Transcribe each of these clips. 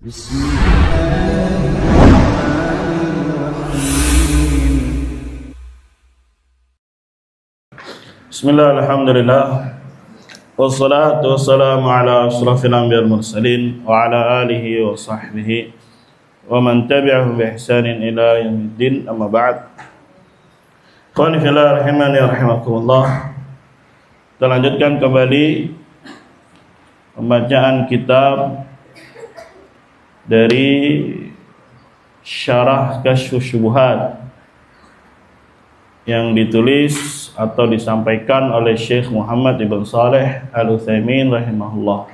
Bismillah, alhamdulillah, wassalatu wassalamu ala ashrafil anbiya wal mursalin wa ala alihi wa sahbihi wa man tabi'ahum bi ihsanin ila yaumiddin, amma ba'd. Qani fillah rahimani rahimakumullah. Kita lanjutkan kembali pembacaan kitab dari Syarah Kasyfus Syubhat yang ditulis atau disampaikan oleh Syekh Muhammad Ibn Shalih Al-Utsaimin rahimahullah.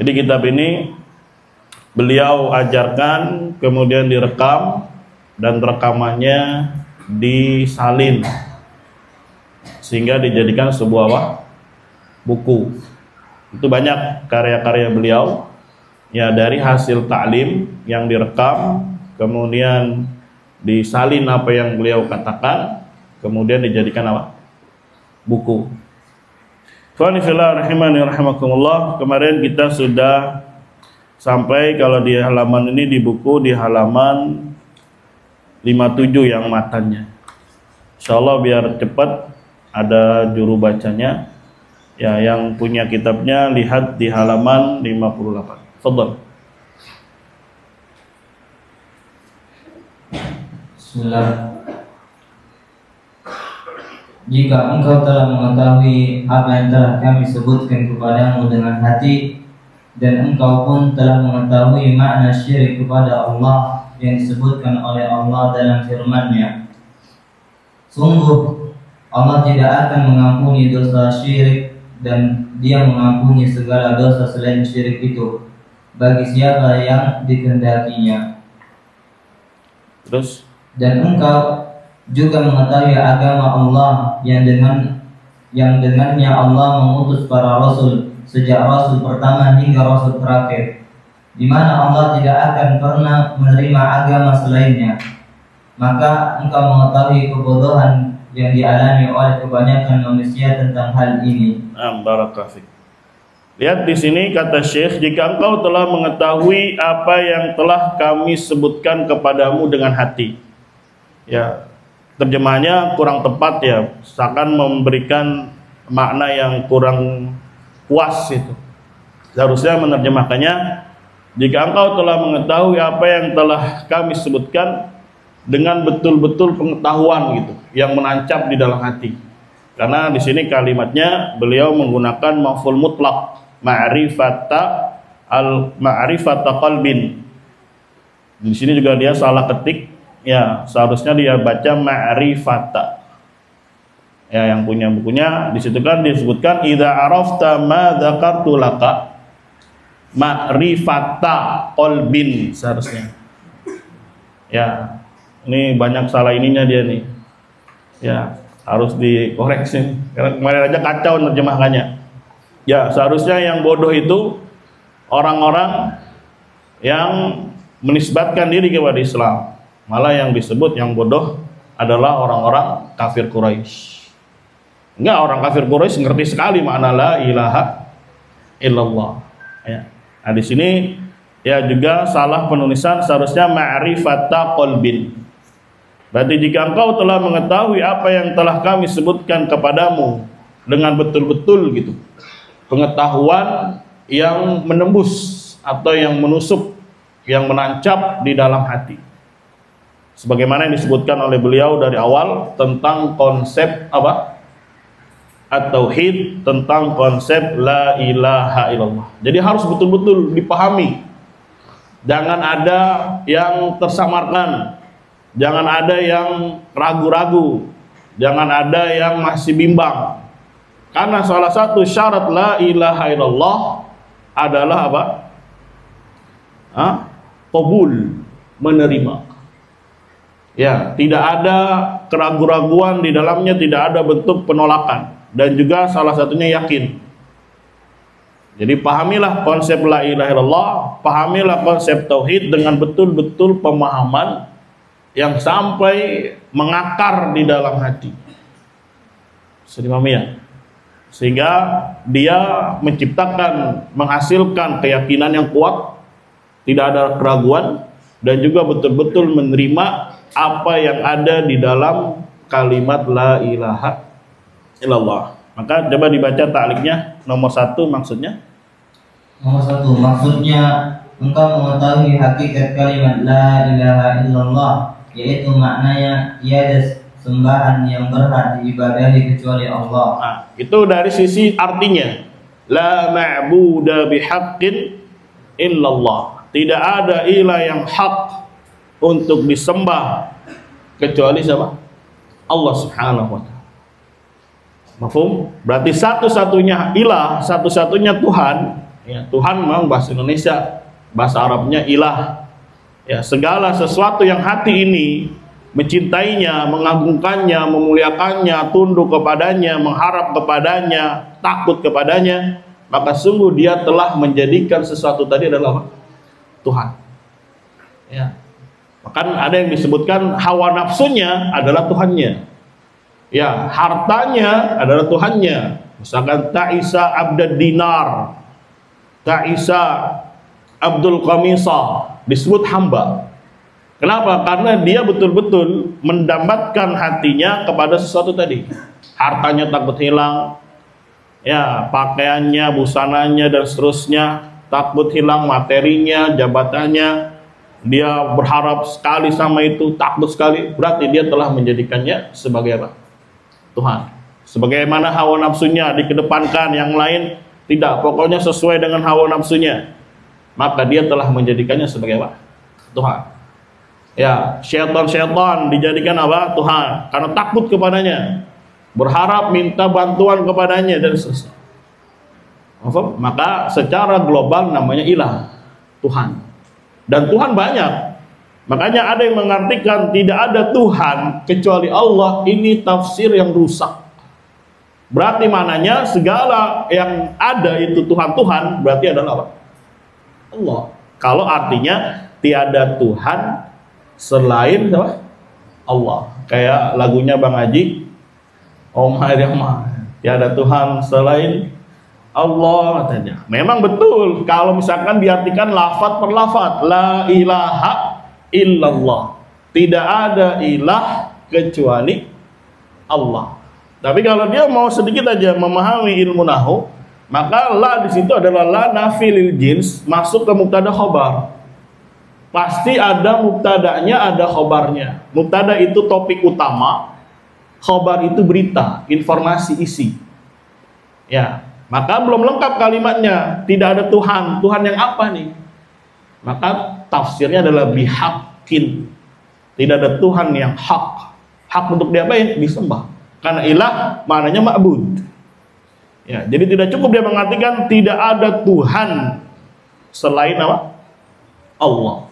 Jadi kitab ini beliau ajarkan, kemudian direkam, dan rekamannya disalin sehingga dijadikan sebuah buku. Itu banyak karya-karya beliau ya, dari hasil ta'lim yang direkam, kemudian disalin apa yang beliau katakan, kemudian dijadikan apa? Buku. Qani fillah rahimani rahimakumullah. Kemarin kita sudah sampai kalau di halaman ini, di buku di halaman 57 yang matanya. Insyaallah biar cepat, ada juru bacanya. Ya, yang punya kitabnya lihat di halaman 58. Fadhal. Bismillah. Jika engkau telah mengetahui apa yang telah kami sebutkan kepadamu dengan hati, dan engkau pun telah mengetahui makna syirik kepada Allah yang disebutkan oleh Allah dalam firman-Nya, sungguh Allah tidak akan mengampuni dosa syirik, dan Dia mengampuni segala dosa selain syirik itu bagi siapa yang dikehendakinya. Terus, dan engkau juga mengetahui agama Allah yang dengannya Allah mengutus para rasul, sejak rasul pertama hingga rasul terakhir, di mana Allah tidak akan pernah menerima agama selainnya. Maka engkau mengetahui kebodohan yang dialami oleh kebanyakan manusia tentang hal ini. Barakallahu. Lihat di sini kata Syekh, jika engkau telah mengetahui apa yang telah kami sebutkan kepadamu dengan hati. Ya, terjemahnya kurang tepat ya, seakan memberikan makna yang kurang puas itu. Seharusnya menerjemahkannya, jika engkau telah mengetahui apa yang telah kami sebutkan dengan betul-betul pengetahuan gitu, yang menancap di dalam hati. Karena di sini kalimatnya beliau menggunakan maf'ul mutlaq, ma'rifata qalbin. Di sini juga dia salah ketik. Ya, seharusnya dia baca ma'rifata. Ya, yang punya bukunya di situ kan disebutkan idza arafta ma dzakartu laka ma'rifata qalbin seharusnya. Ya, ini banyak salah ininya dia nih. Ya, harus dikoreksi. Karena kemarin aja kacau nerjemahkannya. Ya, seharusnya yang bodoh itu orang-orang yang menisbatkan diri kepada Islam. Malah yang disebut yang bodoh adalah orang-orang kafir Quraisy. Enggak, orang kafir Quraisy ngerti sekali makna la ilaha illallah. Ya. Nah, di sini ya juga salah penulisan, seharusnya ma'rifata qalbin. Berarti jika engkau telah mengetahui apa yang telah kami sebutkan kepadamu dengan betul-betul gitu, pengetahuan yang menembus atau yang menusuk, yang menancap di dalam hati. Sebagaimana yang disebutkan oleh beliau dari awal tentang konsep apa? At-tauhid, tentang konsep la ilaha illallah. Jadi harus betul-betul dipahami. Jangan ada yang tersamarkan. Jangan ada yang ragu-ragu. Jangan ada yang masih bimbang. Karena salah satu syarat la ilaha illallah adalah apa? Qabul, menerima. Ya, tidak ada keraguan-raguan di dalamnya, tidak ada bentuk penolakan, dan juga salah satunya yakin. Jadi pahamilah konsep la ilaha illallah, pahamilah konsep tauhid dengan betul-betul pemahaman yang sampai mengakar di dalam hati. Sedimami, sehingga dia menciptakan, menghasilkan keyakinan yang kuat, tidak ada keraguan, dan juga betul-betul menerima apa yang ada di dalam kalimat la ilaha illallah. Maka coba dibaca ta'liqnya nomor 1 maksudnya. Nomor 1 maksudnya engkau mengetahui hakikat kalimat la ilaha illallah, yaitu maknanya tiada sembahan yang berhak diibadahi kecuali Allah. Nah, itu dari sisi artinya. La ma'buda bihaqqin illallah. Tidak ada ilah yang hak untuk disembah kecuali siapa? Allah Subhanahu wa taala. Mafhum? Berarti satu-satunya ilah, satu-satunya Tuhan, ya, Tuhan memang bahasa Indonesia, bahasa Arabnya ilah. Ya, segala sesuatu yang hati ini mencintainya, mengagungkannya, memuliakannya, tunduk kepadanya, mengharap kepadanya, takut kepadanya, maka sungguh dia telah menjadikan sesuatu tadi adalah apa? Tuhan. Ya. Bahkan ada yang disebutkan hawa nafsunya adalah Tuhannya. Ya, hartanya adalah Tuhannya. Misalkan ta'isa abdad dinar, ta'isa abdul qamisah, disebut hamba. Kenapa? Karena dia betul-betul mendambatkan hatinya kepada sesuatu tadi. Hartanya takut hilang, ya, pakaiannya, busananya dan seterusnya takut hilang, materinya, jabatannya. Dia berharap sekali sama itu, takut sekali. Berarti dia telah menjadikannya sebagai apa? Tuhan. Sebagaimana hawa nafsunya dikedepankan, yang lain tidak, pokoknya sesuai dengan hawa nafsunya, maka dia telah menjadikannya sebagai apa? Tuhan. Ya, syaitan dijadikan apa? Tuhan, karena takut kepadanya, berharap minta bantuan kepadanya dan seterusnya. Maka secara global namanya ilah, Tuhan. Dan Tuhan banyak. Makanya ada yang mengartikan tidak ada Tuhan kecuali Allah. Ini tafsir yang rusak. Berarti mananya segala yang ada itu Tuhan-Tuhan, berarti adalah apa? Allah. Kalau artinya tiada Tuhan selain apa? Allah. Kayak lagunya Bang Haji, Oh Maryama, tiada Tuhan selain Allah katanya. Memang betul kalau misalkan diartikan lafaz per lafaz, la ilaha illallah, tidak ada ilah kecuali Allah. Tapi kalau dia mau sedikit aja memahami ilmu nahwu, maka la di situ adalah la nafi lil jins, masuk ke mubtada khobar. Pasti ada mubtadanya, ada khobarnya. Mubtada itu topik utama, khobar itu berita, informasi, isi. Ya. Maka belum lengkap kalimatnya, tidak ada Tuhan. Tuhan yang apa nih? Maka tafsirnya adalah bihaqqin. Tidak ada Tuhan yang hak. Hak untuk diapain? Disembah. Karena ilah maknanya ma'bud. Ya, jadi tidak cukup dia mengartikan tidak ada Tuhan selain apa? Allah.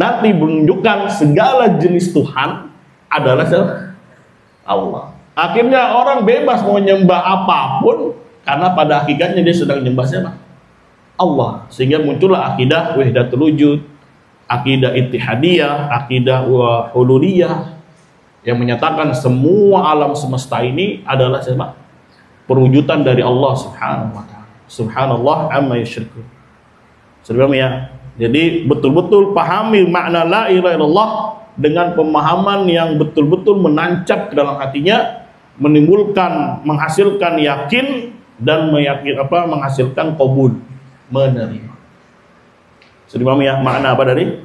Nanti menunjukkan segala jenis Tuhan adalah Allah. Akhirnya orang bebas mau nyembah apapun, karena pada hakikatnya dia sedang menyembah siapa? Allah. Sehingga muncullah akidah wahdatul wujud, akidah ittihadiyah, akidah hululiyah, yang menyatakan semua alam semesta ini adalah siapa? Perwujudan dari Allah Subhanahu wa taala. Subhanallah amma yusyrikun. Sudah ya? Jadi betul-betul pahami makna la ilaha illallah dengan pemahaman yang betul-betul menancap ke dalam hatinya, menimbulkan, menghasilkan yakin, dan menghasilkan qabul, menerima. Sudah paham ya makna apa dari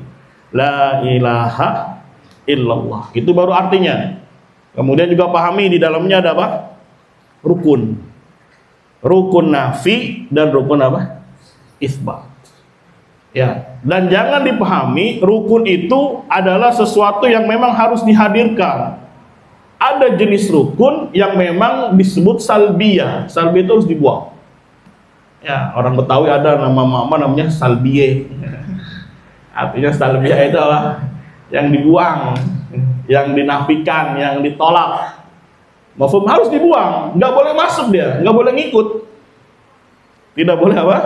la ilaha illallah? Itu baru artinya. Kemudian juga pahami di dalamnya ada apa? Rukun. Rukun nafi dan rukun apa? Isbat. Ya, dan jangan dipahami rukun itu adalah sesuatu yang memang harus dihadirkan. Ada jenis rukun yang memang disebut salbiyah. Salbiyah itu harus dibuang. Ya, orang Betawi ada nama mama namanya salbiyah. Artinya salbiyah itu adalah yang dibuang, yang dinafikan, yang ditolak. Mafhum, harus dibuang, nggak boleh masuk dia, nggak boleh ngikut. Tidak boleh apa?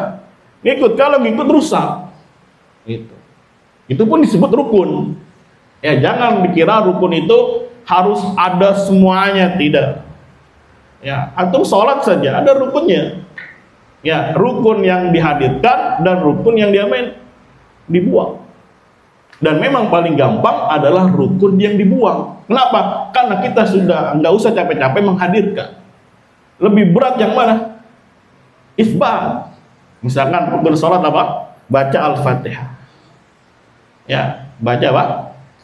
Ngikut. Kalau ngikut rusak. Itu pun disebut rukun. Ya, jangan dikira rukun itu harus ada semuanya, tidak. Ya, antum sholat saja ada rukunnya. Ya, rukun yang dihadirkan dan rukun yang diapain? dibuang. Dan memang paling gampang adalah rukun yang dibuang. Kenapa? Karena kita sudah nggak usah capek-capek menghadirkan. Lebih berat yang mana? Isbat. Misalkan rukun sholat apa? Baca Al-Fatihah. Ya, baca apa?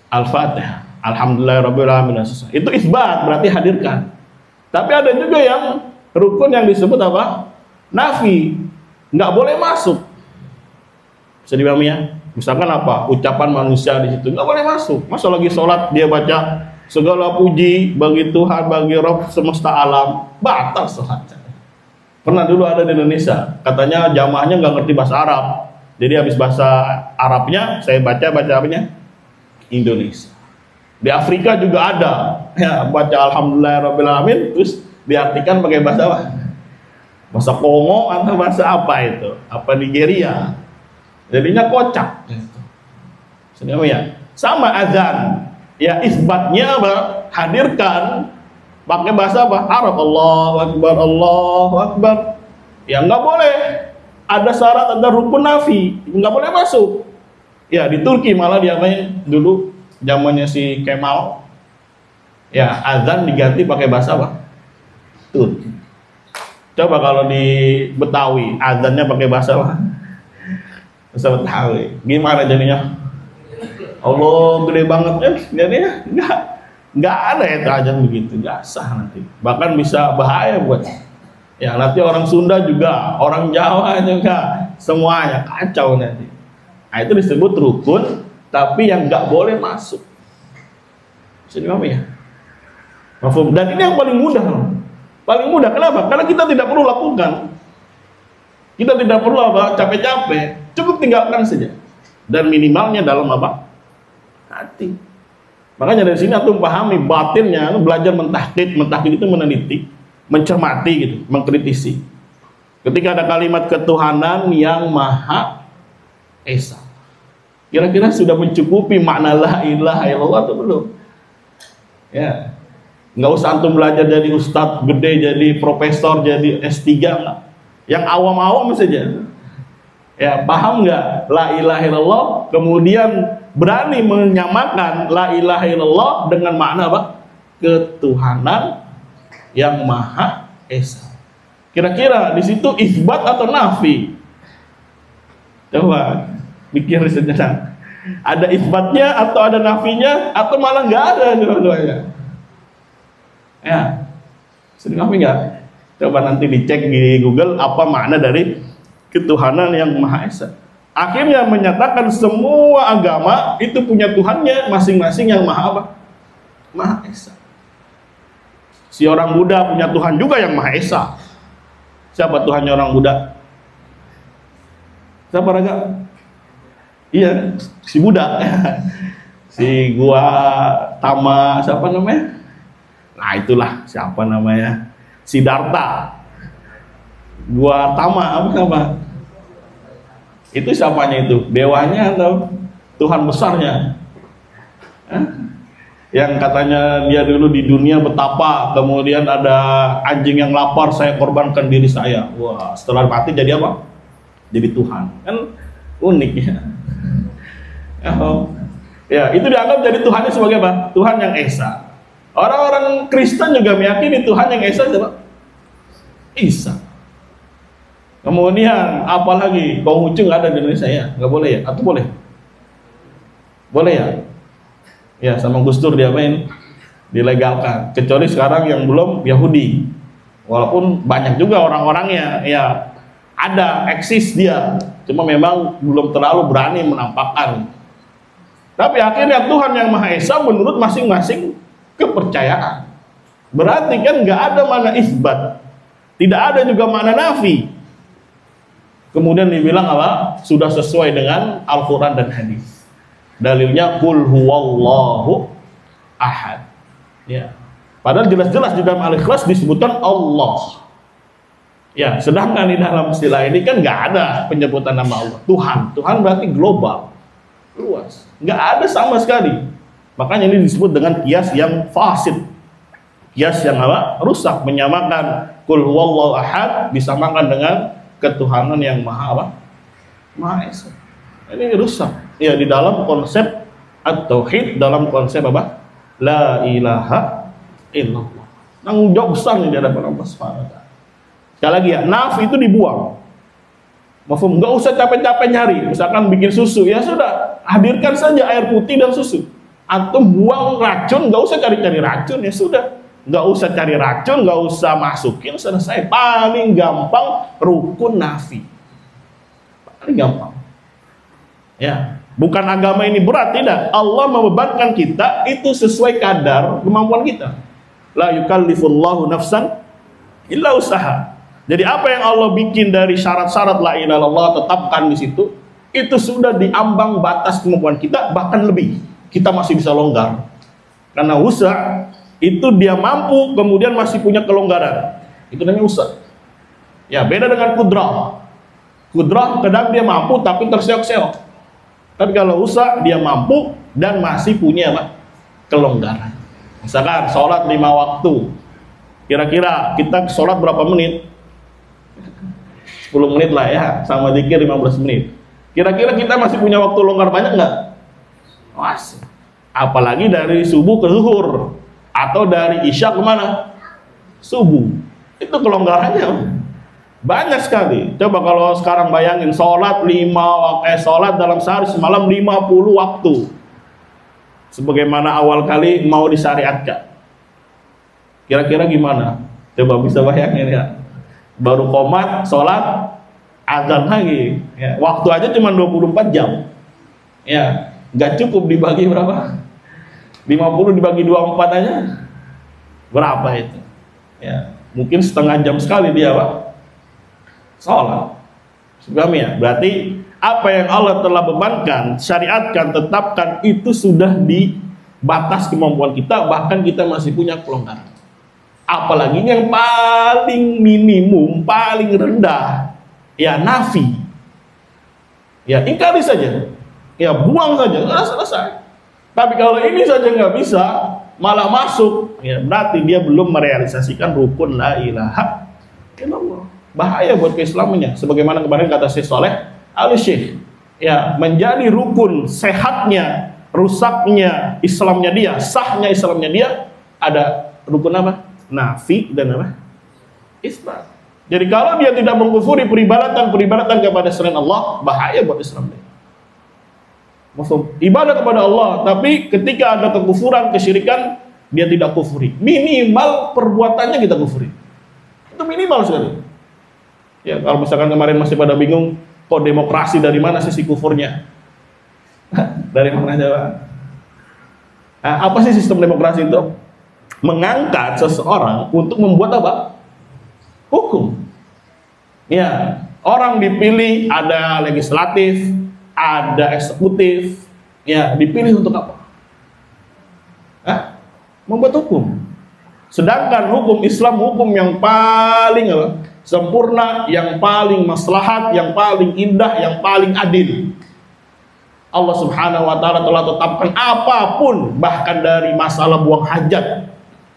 Al-Fatihah. Alhamdulillahirabbil alamin. Itu isbat, berarti hadirkan. Tapi ada juga yang rukun yang disebut apa? Nafi. Nggak boleh masuk. Bisa dipahami ya? Misalkan apa? Ucapan manusia di situ nggak boleh masuk. Masa lagi sholat dia baca segala puji bagi Tuhan, bagi Rabb semesta alam, batal sholatnya. Pernah dulu ada di Indonesia, katanya jamaahnya nggak ngerti bahasa Arab. Jadi habis bahasa Arabnya, saya baca apanya? Indonesia. Di Afrika juga ada, ya baca Alhamdulillahirabbil alamin, terus diartikan pakai bahasa apa? Bahasa Kongo atau bahasa apa itu? Apa Nigeria? Jadinya kocak. Sedang ya. Sama azan. Ya isbatnya apa? Hadirkan pakai bahasa apa? Arab. Allahu Akbar, Allahu Akbar. Ya nggak boleh. Ada syarat, ada rukun nafi, nggak boleh masuk. Ya di Turki malah diapain dulu zamannya si Kemal. Ya azan diganti pakai bahasa apa? Turki. Coba kalau di Betawi azannya pakai bahasa apa? Bahasa Betawi. Gimana jadinya? Allah gede banget kan? Jadinya nggak ada ya azan begitu, nggak sah nanti. Bahkan bisa bahaya buat. Ya nanti orang Sunda juga, orang Jawa juga, semuanya kacau nanti. Nah itu disebut rukun, tapi yang nggak boleh masuk. Bisa dipahami ya? Dan ini yang paling mudah, paling mudah. Kenapa? Karena kita tidak perlu lakukan, kita tidak perlu apa capek-capek, cukup tinggalkan saja. Dan minimalnya dalam apa? Hati. Makanya dari sini aku pahami batinnya, belajar mentahqiq itu meneliti, mencermati gitu, mengkritisi. Ketika ada kalimat ketuhanan yang Maha Esa, kira-kira sudah mencukupi makna la ilaha illallah atau belum? Ya, nggak usah antum belajar jadi ustadz gede, jadi profesor, jadi S3 enggak. Yang awam-awam saja. Ya, paham nggak la ilaha illallah, kemudian berani menyamakan la ilaha illallah dengan makna apa? Ketuhanan yang Maha Esa. Kira-kira di situ isbat atau nafi? Coba pikir sejenak. Ada isbatnya atau ada nafinya atau malah nggak ada dua-duanya? Ya, sering kami nggak? Coba nanti dicek di Google apa makna dari ketuhanan yang Maha Esa. Akhirnya menyatakan semua agama itu punya Tuhannya masing-masing yang Maha apa? Maha Esa. Si orang Buddha punya Tuhan juga yang Maha Esa. Siapa Tuhannya orang Buddha? Siapa Raga? Iya, si Buddha. Si Gua Tama, siapa namanya? Nah itulah siapa namanya? Siddhartha. Gua Tama, apa nama? Itu siapanya itu? Dewanya atau Tuhan besarnya? Yang katanya dia dulu di dunia betapa, kemudian ada anjing yang lapar, saya korbankan diri saya. Wah, setelah mati jadi apa? Jadi Tuhan. Kan unik ya. Ya, itu dianggap jadi Tuhannya sebagai apa? Tuhan yang Esa. Orang-orang Kristen juga meyakini Tuhan yang Esa siapa? Isa. Kemudian apalagi Konghucu nggak ada di Indonesia ya? Nggak boleh ya? Atau boleh? Boleh ya? Ya sama Gus Dur diapain? Dilegalkan. Kecuali sekarang yang belum Yahudi. Walaupun banyak juga orang-orangnya, ya ada, eksis dia. Cuma memang belum terlalu berani menampakkan. Tapi akhirnya Tuhan yang Maha Esa menurut masing-masing kepercayaan. Berarti kan nggak ada makna isbat, tidak ada juga makna nafi. Kemudian dibilang apa? Sudah sesuai dengan Al-Quran dan hadis. Dalilnya qul huwallahu ahad. Ya. Padahal jelas-jelas di dalam Al-Ikhlas disebutkan Allah. Ya, sedangkan di dalam istilah ini kan nggak ada penyebutan nama Allah. Tuhan. Tuhan berarti global, luas. Nggak ada sama sekali. Makanya ini disebut dengan kias yang fasid. Kias yang apa? Rusak, menyamakan qul huwallahu ahad disamakan dengan ketuhanan yang Maha apa? Maha Esa. Ini rusak. Ya, di dalam konsep at-tauhid, dalam konsep apa? La ilaha illallah. Tanggung jawab besar nih di hadapan Allah Subhanahu wa taala. Sekali lagi ya, nafi itu dibuang. Mafhum, nggak usah capek-capek nyari. Misalkan bikin susu, ya sudah, hadirkan saja air putih dan susu. Atau buang racun, nggak usah cari-cari racun, ya sudah. Nggak usah cari racun, nggak usah masukin, selesai. Paling gampang rukun nafi. Paling gampang. Ya, bukan agama ini berat, tidak. Allah membebankan kita itu sesuai kadar kemampuan kita. La yukallifullahu nafsan illa usaha. Jadi apa yang Allah bikin dari syarat-syarat la ilaha illallah, tetapkan di situ, itu sudah diambang batas kemampuan kita, bahkan lebih. Kita masih bisa longgar. Karena usaha itu dia mampu, kemudian masih punya kelonggaran. Itu namanya usaha. Ya, beda dengan kudrah. Kudrah kadang dia mampu tapi terseok-seok. Tapi kalau usaha dia mampu dan masih punya apa? Kelonggaran. Misalkan sholat 5 waktu. Kira-kira kita sholat berapa menit? 10 menit lah ya, sama zikir 15 menit. Kira-kira kita masih punya waktu longgar banyak nggak? Masih. Apalagi dari subuh ke zuhur, atau dari isya kemana? Subuh. Itu kelonggarannya banyak sekali. Coba kalau sekarang bayangin sholat sholat dalam sehari semalam 50 waktu. Sebagaimana awal kali mau disyariatkan. Kira-kira gimana? Coba bisa bayangin ya. Baru qomat, sholat, azan lagi. Ya, waktu aja cuma 24 jam. Ya, nggak cukup dibagi berapa? 50 dibagi 24 aja. Berapa itu? Ya, mungkin setengah jam sekali dia Pak sholat. Sebagainya ya. Berarti apa yang Allah telah bebankan, syariatkan, tetapkan, itu sudah di batas kemampuan kita, bahkan kita masih punya kelonggaran. Apalagi yang paling minimum, paling rendah, ya nafi. Ya ingkari saja, ya buang saja, selesai. Tapi kalau ini saja nggak bisa, malah masuk, ya berarti dia belum merealisasikan rukun la ilaha illallah. Bahaya buat keislamannya. Sebagaimana kemarin kata Syekh Saleh Al-Syekh, ya menjadi rukun sehatnya, rusaknya Islamnya dia, sahnya Islamnya dia, ada rukun apa? Nafi dan apa? Isbat. Jadi kalau dia tidak mengkufuri peribadatan kepada selain Allah, bahaya buat Islam. Ibadah kepada Allah, tapi ketika ada kekufuran, kesyirikan, dia tidak kufuri. Minimal perbuatannya kita kufuri. Itu minimal sekali. Ya, kalau misalkan kemarin masih pada bingung, kok demokrasi dari mana sisi kufurnya? Dari mana coba? Nah, apa sih sistem demokrasi itu? Mengangkat seseorang untuk membuat apa? Hukum. Ya, orang dipilih, ada legislatif, ada eksekutif, ya dipilih untuk apa? Membuat hukum. Sedangkan hukum Islam, hukum yang paling sempurna, yang paling maslahat, yang paling indah, yang paling adil. Allah Subhanahu wa taala telah tetapkan apapun, bahkan dari masalah buang hajat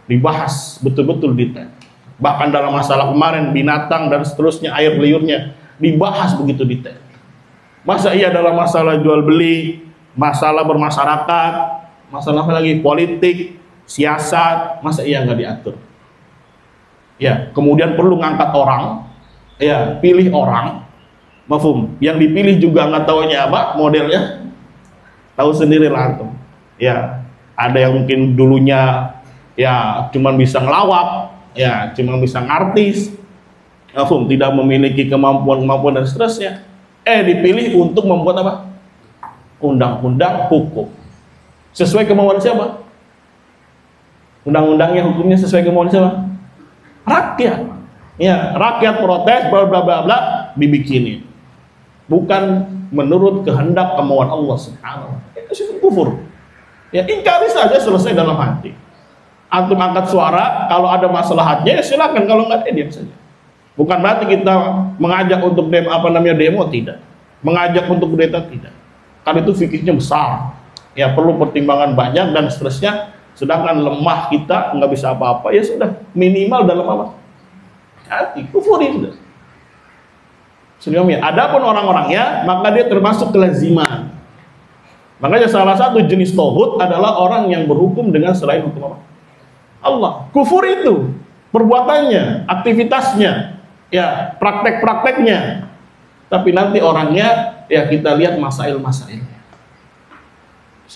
dibahas betul-betul detail. Bahkan dalam masalah kemarin binatang dan seterusnya, air liurnya dibahas begitu detail. Masa iya dalam masalah jual beli, masalah bermasyarakat, masalah apa lagi, politik, siasat, masa iya nggak diatur? Ya, kemudian perlu ngangkat orang, ya pilih orang, mafhum. Yang dipilih juga nggak taunya apa modelnya, tahu sendiri lah antum. Ya, ada yang mungkin dulunya ya cuman bisa ngelawak, ya cuman bisa ngartis, mafhum, tidak memiliki kemampuan dan seterusnya. Dipilih untuk membuat apa? Undang-undang hukum. Sesuai kemauan siapa? Undang-undangnya, hukumnya sesuai kemauan siapa? Rakyat. Ya, rakyat protes, bla bla bla bla, dibikinin. Bukan menurut kehendak kemauan Allah Subhanahu wa taala. Itu sistem kufur. Ya, ingkari saja, selesai dalam hati. Antum angkat suara, kalau ada maslahatnya ya silakan, kalau enggak diam saja. Bukan berarti kita mengajak untuk demo, tidak. Mengajak untuk kudeta, tidak. Karena itu fikihnya besar. Ya perlu pertimbangan banyak dan seterusnya. Sedangkan lemah kita nggak bisa apa-apa, ya sudah, minimal dalam apa? Hati, kufuri sudah. Adapun orang-orangnya, maka dia termasuk kelaziman. Makanya salah satu jenis tauhid adalah orang yang berhukum dengan selain hukum Allah. Kufur itu perbuatannya, aktivitasnya, ya praktek-prakteknya. Tapi nanti orangnya, ya kita lihat masail-masailnya.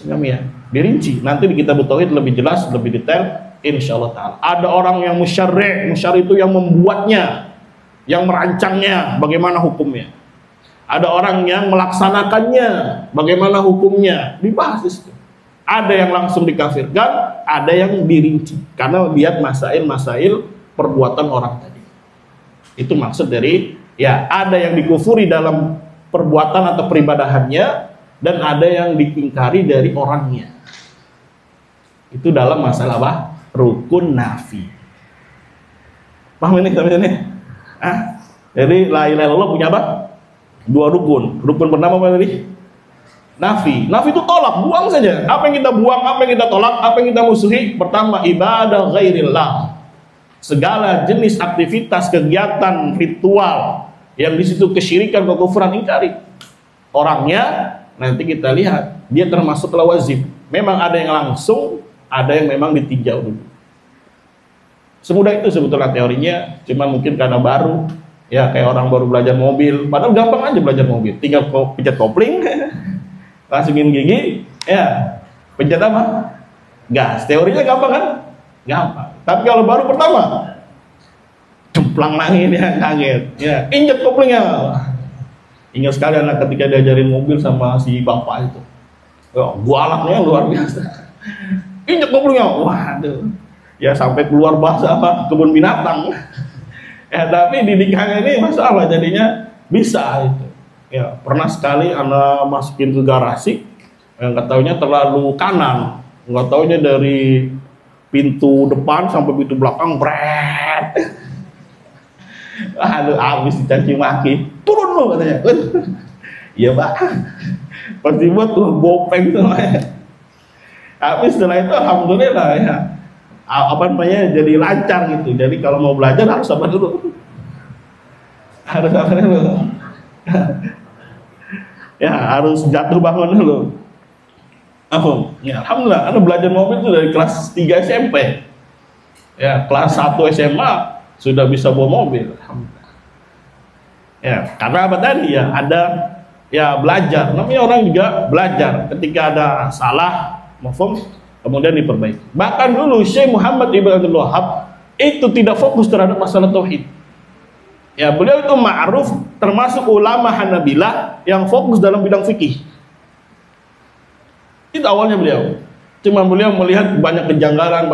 Ya, dirinci. Nanti di kitab tauhid lebih jelas, lebih detail, insyaallah taala. Ada orang yang musyarri', itu yang membuatnya, yang merancangnya, bagaimana hukumnya. Ada orang yang melaksanakannya, bagaimana hukumnya, dibahas di situ. Ada yang langsung dikafirkan, ada yang dirinci karena lihat masail-masail perbuatan orang tadi. Itu maksud dari, ya ada yang dikufuri dalam perbuatan atau peribadahannya, dan ada yang diingkari dari orangnya. Itu dalam masalah apa? Rukun nafi. Paham ini sampai sini? Jadi la ilaha illallah punya apa? Dua rukun. Rukun pertama apa tadi? Nafi. Nafi itu tolak, buang saja. Apa yang kita buang, apa yang kita tolak, apa yang kita musuhi? Pertama, ibadah ghairillah. Segala jenis aktivitas, kegiatan, ritual yang di situ kesyirikan, kekufuran, ingkari. Orangnya nanti kita lihat, dia termasuk lawazim. Memang ada yang langsung, ada yang memang ditinjau dulu. Semudah itu sebetulnya teorinya, cuman mungkin karena baru. Ya kayak orang baru belajar mobil, padahal gampang aja belajar mobil, tinggal pencet kopling, masukin gigi, ya pencet apa? Gas. Teorinya gampang kan? Gampang. Tapi kalau baru pertama, jemplang langit ya, kaget, ya injek koplingnya. Ingat sekali anak ketika diajarin mobil sama si bapak itu, gualaknya luar biasa. Injek koplingnya, waduh, ya sampai keluar bahasa apa kebun binatang. Ya tapi didikannya ini masalah jadinya bisa itu. Ya pernah sekali anak masukin ke garasi, yang nggak taunya terlalu kanan, nggak taunya dari pintu depan sampai pintu belakang bret. Aduh habis dicaci maki, turun lo katanya. Iya pak, pasti buat tuh bopeng tuh. Tapi setelah itu alhamdulillah ya. Apa namanya jadi lancar gitu. Jadi kalau mau belajar harus apa dulu? Harus apa dulu? Ya harus jatuh bangun dulu. Apa? Ya alhamdulillah, Anda belajar mobil itu dari kelas 3 SMP. Ya kelas 1 SMA sudah bisa bawa mobil. Alhamdulillah. Ya karena apa tadi ya ada ya belajar. Namanya orang juga belajar. Ketika ada salah, mafhum, kemudian diperbaiki. Bahkan dulu Syekh Muhammad Ibn Abdul Wahab itu tidak fokus terhadap masalah tauhid. Ya, beliau itu ma'ruf termasuk ulama Hanabilah yang fokus dalam bidang fikih. Itu awalnya beliau. Cuma beliau melihat banyak kejanggalan,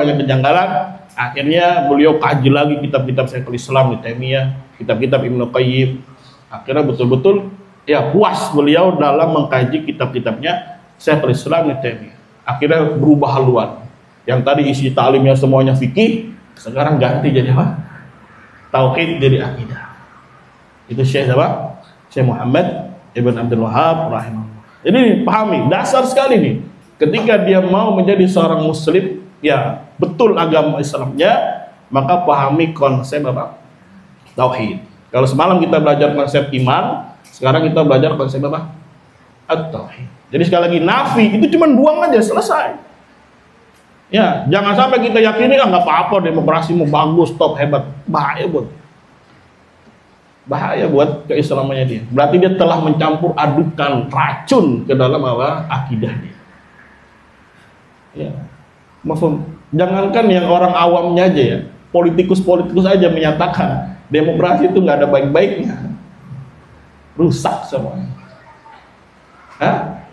akhirnya beliau kaji lagi kitab-kitab Syekhul Islam Ibnu Taimiyah, kitab-kitab Ibnu Qayyim. Akhirnya betul-betul ya puas beliau dalam mengkaji kitab-kitabnya Syekhul Islam Ibnu Taimiyah. Akhirnya berubah haluan. Yang tadi isi ta'limnya semuanya fikih, sekarang ganti jadi apa? Tauhid jadi akidah. Itu Syekh apa? Syekh Muhammad Ibn Abdul Wahab rahimahullah. Jadi pahami, dasar sekali nih. Ketika dia mau menjadi seorang muslim, ya betul agama Islamnya, maka pahami konsep apa? Tauhid. Kalau semalam kita belajar konsep iman, sekarang kita belajar konsep apa? At-tauhid. Jadi sekali lagi nafi itu cuma buang aja selesai. Ya, jangan sampai kita yakini nggak apa-apa demokrasi mau bagus, top, hebat. Bahaya buat keislamannya dia. Berarti dia telah mencampur adukan racun ke dalam apa? Akidah dia. Ya. Maafum. Jangankan yang orang awamnya aja ya, politikus-politikus aja menyatakan demokrasi itu nggak ada baik-baiknya. Rusak semuanya. Hah?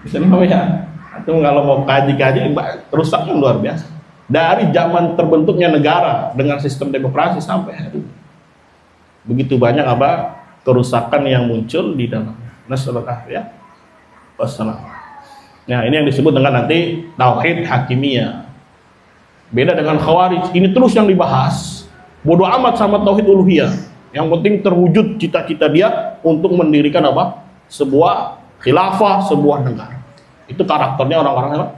Bisa ya? Atau kalau mau kaji-kaji, rusaknya luar biasa. Dari zaman terbentuknya negara dengan sistem demokrasi sampai hari ini, begitu banyak apa kerusakan yang muncul di dalamnya. Nasallallahu ya. Wassalam. Nah ini yang disebut dengan nanti tauhid hakimiyah. Beda dengan khawarij. Ini terus yang dibahas. Bodoh amat sama tauhid uluhiyah. Yang penting terwujud cita-cita dia untuk mendirikan apa? Sebuah khilafah, sebuah negara. Itu karakternya orang-orang apa?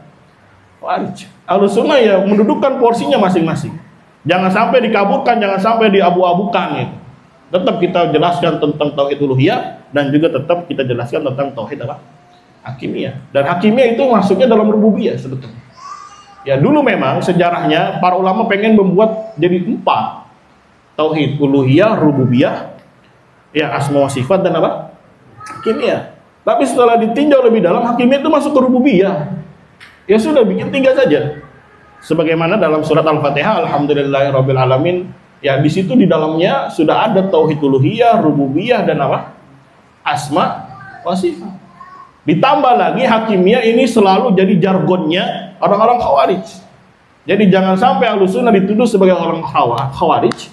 Khawarij. Ahlussunnah ya mendudukkan porsinya masing-masing. Jangan sampai dikaburkan, jangan sampai diabu-abukan gitu. Tetap kita jelaskan tentang tauhid uluhiyah dan juga tetap kita jelaskan tentang tauhid apa? Hakimiyah. Dan hakimiyah itu masuknya dalam rububiyah sebetulnya. Ya dulu memang sejarahnya para ulama pengen membuat jadi 4. Tauhid uluhiyah, rububiyah, ya asma wa sifat dan apa? Hakimiyah. Tapi setelah ditinjau lebih dalam, hakimiyah itu masuk ke rububiyah. Ya sudah bikin 3 saja. Sebagaimana dalam surat Al-Fatihah, alhamdulillahirabbil alamin. Ya di situ di dalamnya sudah ada tauhid uluhiyah, rububiyah dan apa? Asma wa sifat. Ditambah lagi hakimiyah ini selalu jadi jargonnya orang-orang Khawarij. Jadi jangan sampai Ahlussunnah dituduh sebagai orang Khawarij.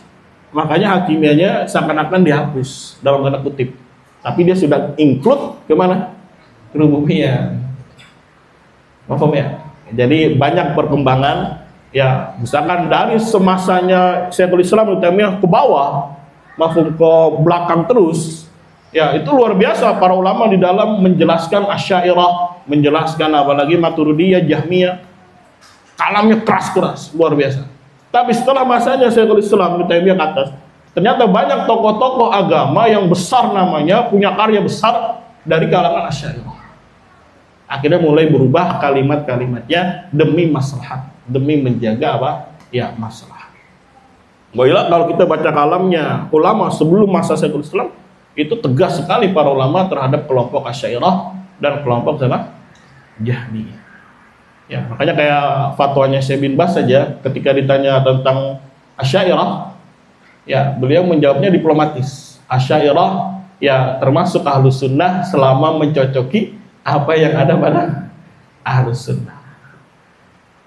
Makanya hakimiyahnya seakan-akan dihapus dalam tanda kutip. Tapi dia sudah include kemana? Rububiyah. Paham ya? Jadi banyak perkembangan. Ya, misalkan dari semasanya Syekhul Islam Ibnu Taimiyah ke bawah, mafhum ke belakang terus. Ya, itu luar biasa para ulama di dalam menjelaskan Asy'ariyah, menjelaskan apalagi Maturidiyah, Jahmiyah. Kalamnya keras-keras, luar biasa. Tapi setelah masanya Syekhul Islam Ibnu Taimiyah ke atas, ternyata banyak tokoh-tokoh agama yang besar namanya, punya karya besar dari kalangan Asy'ariyah. Akhirnya mulai berubah kalimat-kalimatnya demi maslahat, demi menjaga apa? Ya, masalah. Baiklah kalau kita baca kalamnya ulama sebelum masa Syekhul Islam, itu tegas sekali para ulama terhadap kelompok Asy'ariyah dan kelompok siapa? Jahmiyah. Ya, makanya kayak fatwanya Syekh bin Baz saja ketika ditanya tentang Asy'ariyah, ya, beliau menjawabnya diplomatis. Asy'ariyah ya termasuk Ahlus Sunnah selama mencocoki apa yang ada pada Ahlus Sunnah.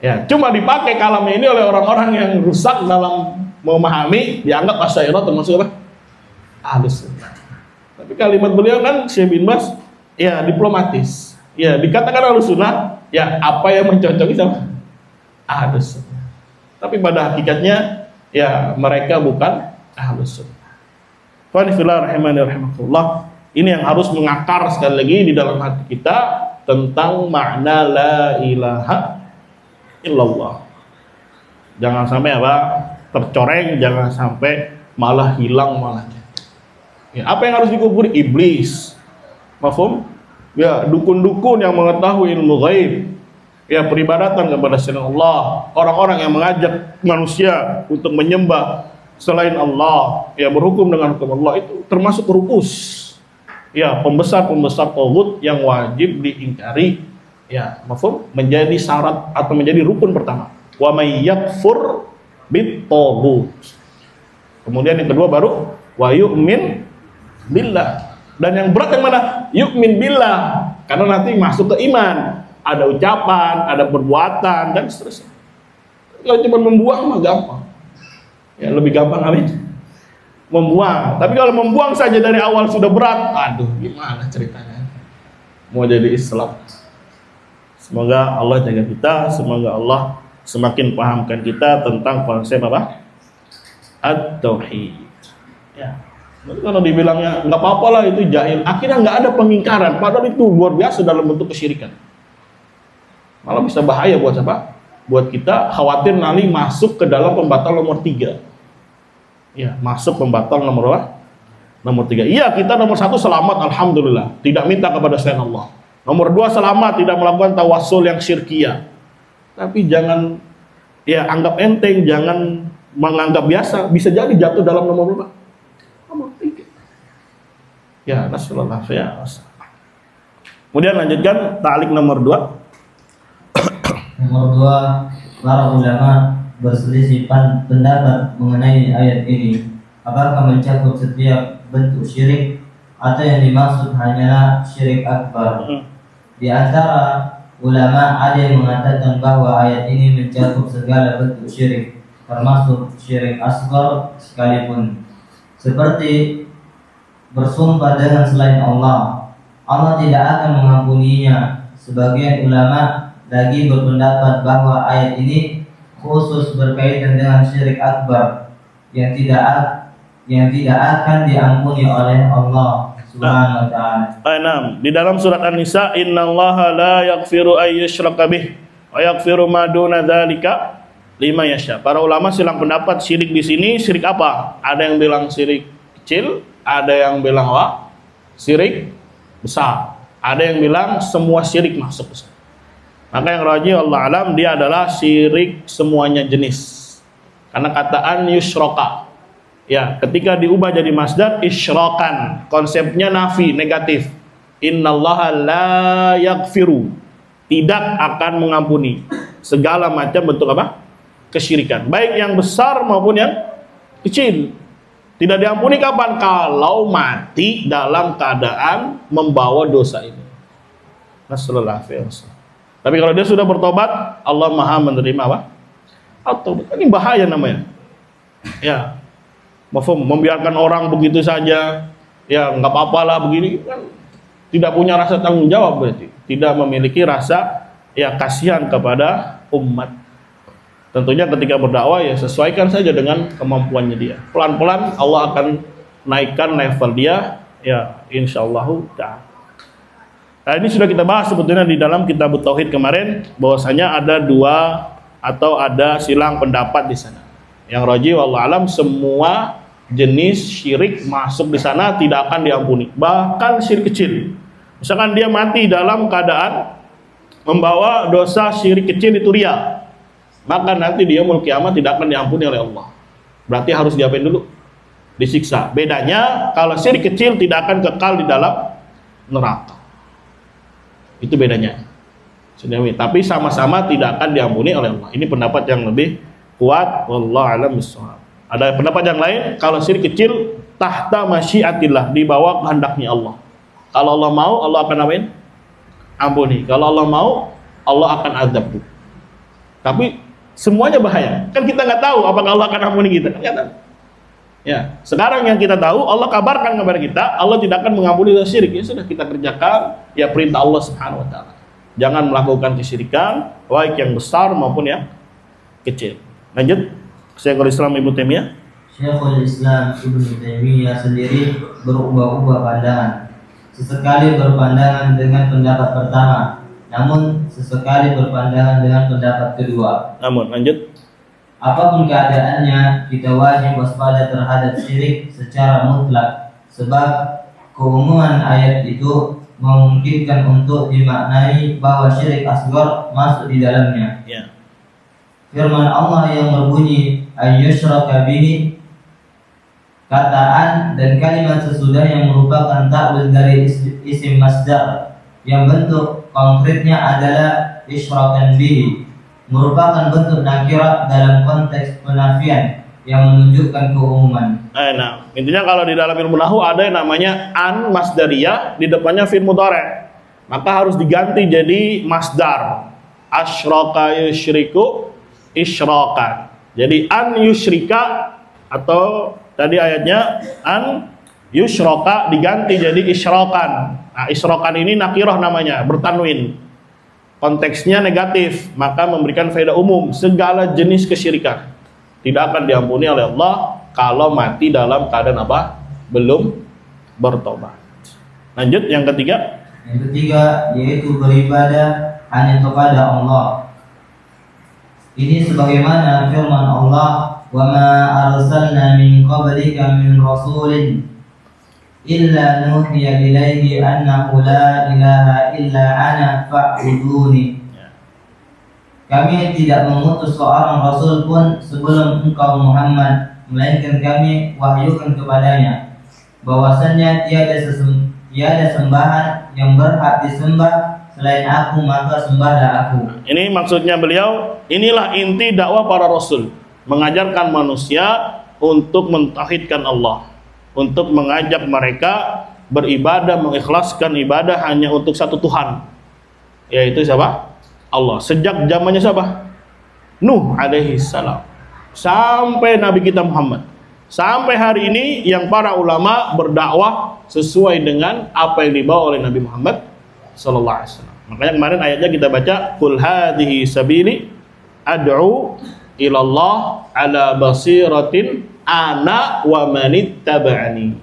Ya, cuma dipakai kalam ini oleh orang-orang yang rusak dalam memahami, dianggap Asy'ariyah termasuk apa? Ahlus Sunnah. Tapi kalimat beliau kan Syekh bin Baz ya diplomatis. Ya, dikatakan Ahlus Sunnah, ya apa yang mencocoki sama Ahlus Sunnah. Tapi pada hakikatnya ya mereka bukan Ahlus Sunnah. Wa nafillah rahimani rahimakumullah. Ini yang harus mengakar sekali lagi di dalam hati kita tentang makna la ilaha illallah. Jangan sampai apa? Tercoreng, jangan sampai malah hilang malah. Ya, apa yang harus dikubur? Iblis. Mafhum? Ya, dukun-dukun yang mengetahui ilmu gaib. Ya, peribadatan kepada selain Allah. Orang-orang yang mengajak manusia untuk menyembah selain Allah, ya berhukum dengan hukum Allah, itu termasuk rukus. Ya, pembesar-pembesar taghut yang wajib diingkari. Ya, mafhum? Menjadi syarat atau menjadi rukun pertama. Wa may yakfur bit taghut. Kemudian yang kedua baru wa yu'min billah. Dan yang berat yang mana? Yu'min billah. Karena nanti masuk ke iman. Ada ucapan, ada perbuatan dan seterusnya. Kalau cuma membuang mah gampang. Ya, lebih gampang amin. Membuang. Tapi kalau membuang saja dari awal sudah berat, aduh gimana ceritanya? Mau jadi Islam. Semoga Allah jaga kita, semoga Allah semakin pahamkan kita tentang konsep apa? At-tauhid. Ya. Tapi kalau dibilangnya nggak apa-apa lah itu jahil, akhirnya nggak ada pengingkaran, padahal itu luar biasa dalam bentuk kesyirikan. Malah bisa bahaya buat siapa? Buat kita, khawatir nanti masuk ke dalam pembatal nomor 3. Ya, masuk pembatal nomor apa? Nomor 3. Iya, kita nomor 1 selamat, alhamdulillah, tidak minta kepada selain Allah. Nomor 2 selamat, tidak melakukan tawassul yang syirkiyah. Tapi jangan ya anggap enteng, jangan menganggap biasa, bisa jadi jatuh dalam nomor berapa? Nomor 3. Ya, Rasulullah ya. Kemudian lanjutkan ta'liq nomor 2. Nomor 2, para ulama berselisih pendapat mengenai ayat ini. Apakah mencakup setiap bentuk syirik atau yang dimaksud hanyalah syirik akbar? Di antara ulama ada yang mengatakan bahwa ayat ini mencakup segala bentuk syirik, termasuk syirik asghar sekalipun. Seperti bersumpah dengan selain Allah, Allah tidak akan mengampuninya. Sebagian ulama lagi berpendapat bahwa ayat ini khusus berkaitan dengan syirik akbar yang tidak akan diampuni oleh Allah Subhanahu wa ta'ala. Di dalam surat An-Nisa, innallaha la yaghfiru ay yushraka bih wa yaghfiru ma duna dzalika liman yasha. Para ulama silang pendapat syirik di sini syirik apa? Ada yang bilang syirik kecil, ada yang bilang apa? Syirik besar. Ada yang bilang semua syirik masuk besar. Maka yang rajih Allah alam dia adalah syirik semuanya jenis. Karena kataan yusyraka. Ya, ketika diubah jadi masdar isyrakan, konsepnya nafi, negatif. Innallaha la yaghfiru. Tidak akan mengampuni segala macam bentuk apa? Kesyirikan. Baik yang besar maupun yang kecil. Tidak diampuni kapan? Kalau mati dalam keadaan membawa dosa ini. Nasallallahu alaihi wasallam. Tapi kalau dia sudah bertobat, Allah Maha menerima apa? Atau ini bahaya namanya. Ya. Membiarkan orang begitu saja, ya nggak apa-apalah begini kan tidak punya rasa tanggung jawab, berarti tidak memiliki rasa ya kasihan kepada umat. Tentunya ketika berdakwah ya sesuaikan saja dengan kemampuannya dia. Pelan-pelan Allah akan naikkan level dia, ya insyaallah. Nah, ini sudah kita bahas sebetulnya di dalam kitab Tauhid kemarin, bahwasanya ada dua atau ada silang pendapat di sana. Yang rajih wallahu alam semua jenis syirik masuk di sana tidak akan diampuni. Bahkan syirik kecil. Misalkan dia mati dalam keadaan membawa dosa syirik kecil itu riya, maka nanti dia yaumul kiamat tidak akan diampuni oleh Allah. Berarti harus diapain dulu? Disiksa. Bedanya kalau syirik kecil tidak akan kekal di dalam neraka. Itu bedanya. Tapi sama-sama tidak akan diampuni oleh Allah. Ini pendapat yang lebih kuat. Wallahu a'lam bishawab. Ada pendapat yang lain, kalau syirik kecil tahta masyiatillah, di bawah kehendaknya Allah. Kalau Allah mau, Allah akan apain? Ampuni. Kalau Allah mau, Allah akan azab. Tapi semuanya bahaya. Kan kita nggak tahu apakah Allah akan ampuni kita. Nggak tahu. Ya, sekarang yang kita tahu, Allah kabarkan kepada kita, Allah tidak akan mengampuni dosa syirik. Ya sudah, kita kerjakan ya perintah Allah Subhanahu wa taala. Jangan melakukan kesyirikan, baik yang besar maupun yang kecil. Lanjut, Syekhul Islam Ibnu Taimiyah. Syekhul Islam Ibnu Taimiyah sendiri berubah-ubah pandangan. Sesekali berpandangan dengan pendapat pertama, namun sesekali berpandangan dengan pendapat kedua. Lanjut. Apapun keadaannya, kita wajib waspada terhadap syirik secara mutlak, sebab keumuman ayat itu memungkinkan untuk dimaknai bahwa syirik asghar masuk di dalamnya. Ya. Firman Allah yang berbunyi ayyushraka bihi, kataan dan kalimat sesudah yang merupakan ta'wil dari isim masdar yang bentuk konkretnya adalah isyrakan bihi, merupakan bentuk nakirah dalam konteks penafian yang menunjukkan keumuman. Nah, intinya kalau di dalam ilmu nahwu ada yang namanya an masdariyah, di depannya fi'il mudhari'. Maka harus diganti jadi masdar. Asyraka yusyriku isyrakan. Jadi an yusyrika, atau tadi ayatnya an yusyraka diganti jadi isyrakan. Nah, isyrakan ini nakirah namanya, bertanwin. Konteksnya negatif, maka memberikan faedah umum. Segala jenis kesyirikan tidak akan diampuni oleh Allah kalau mati dalam keadaan apa? Belum bertobat. Lanjut, yang ketiga. Yang ketiga yaitu beribadah hanya kepada Allah. Ini sebagaimana firman Allah, "Wa ma arsalna min qablika min rasulin illa nuhiya ilaihi annahu la ilaha illa ana fa'buduni." Kami tidak mengutus seorang rasul pun sebelum engkau Muhammad, melainkan kami wahyukan kepadanya bahwasannya tiada sembahan yang berhak disembah selain aku, maka sembahlah aku. Ini maksudnya beliau, inilah inti dakwah para rasul, mengajarkan manusia untuk mentauhidkan Allah, untuk mengajak mereka beribadah, mengikhlaskan ibadah hanya untuk satu Tuhan, yaitu siapa? Allah. Sejak zamannya siapa? Nuh alaihi salam sampai Nabi kita Muhammad, sampai hari ini yang para ulama berdakwah sesuai dengan apa yang dibawa oleh Nabi Muhammad sallallahu alaihi wasallam. Makanya kemarin ayatnya kita baca, qul hadhihi sabili ad'u ilallah ala basiratin ana wa manittaba'ani.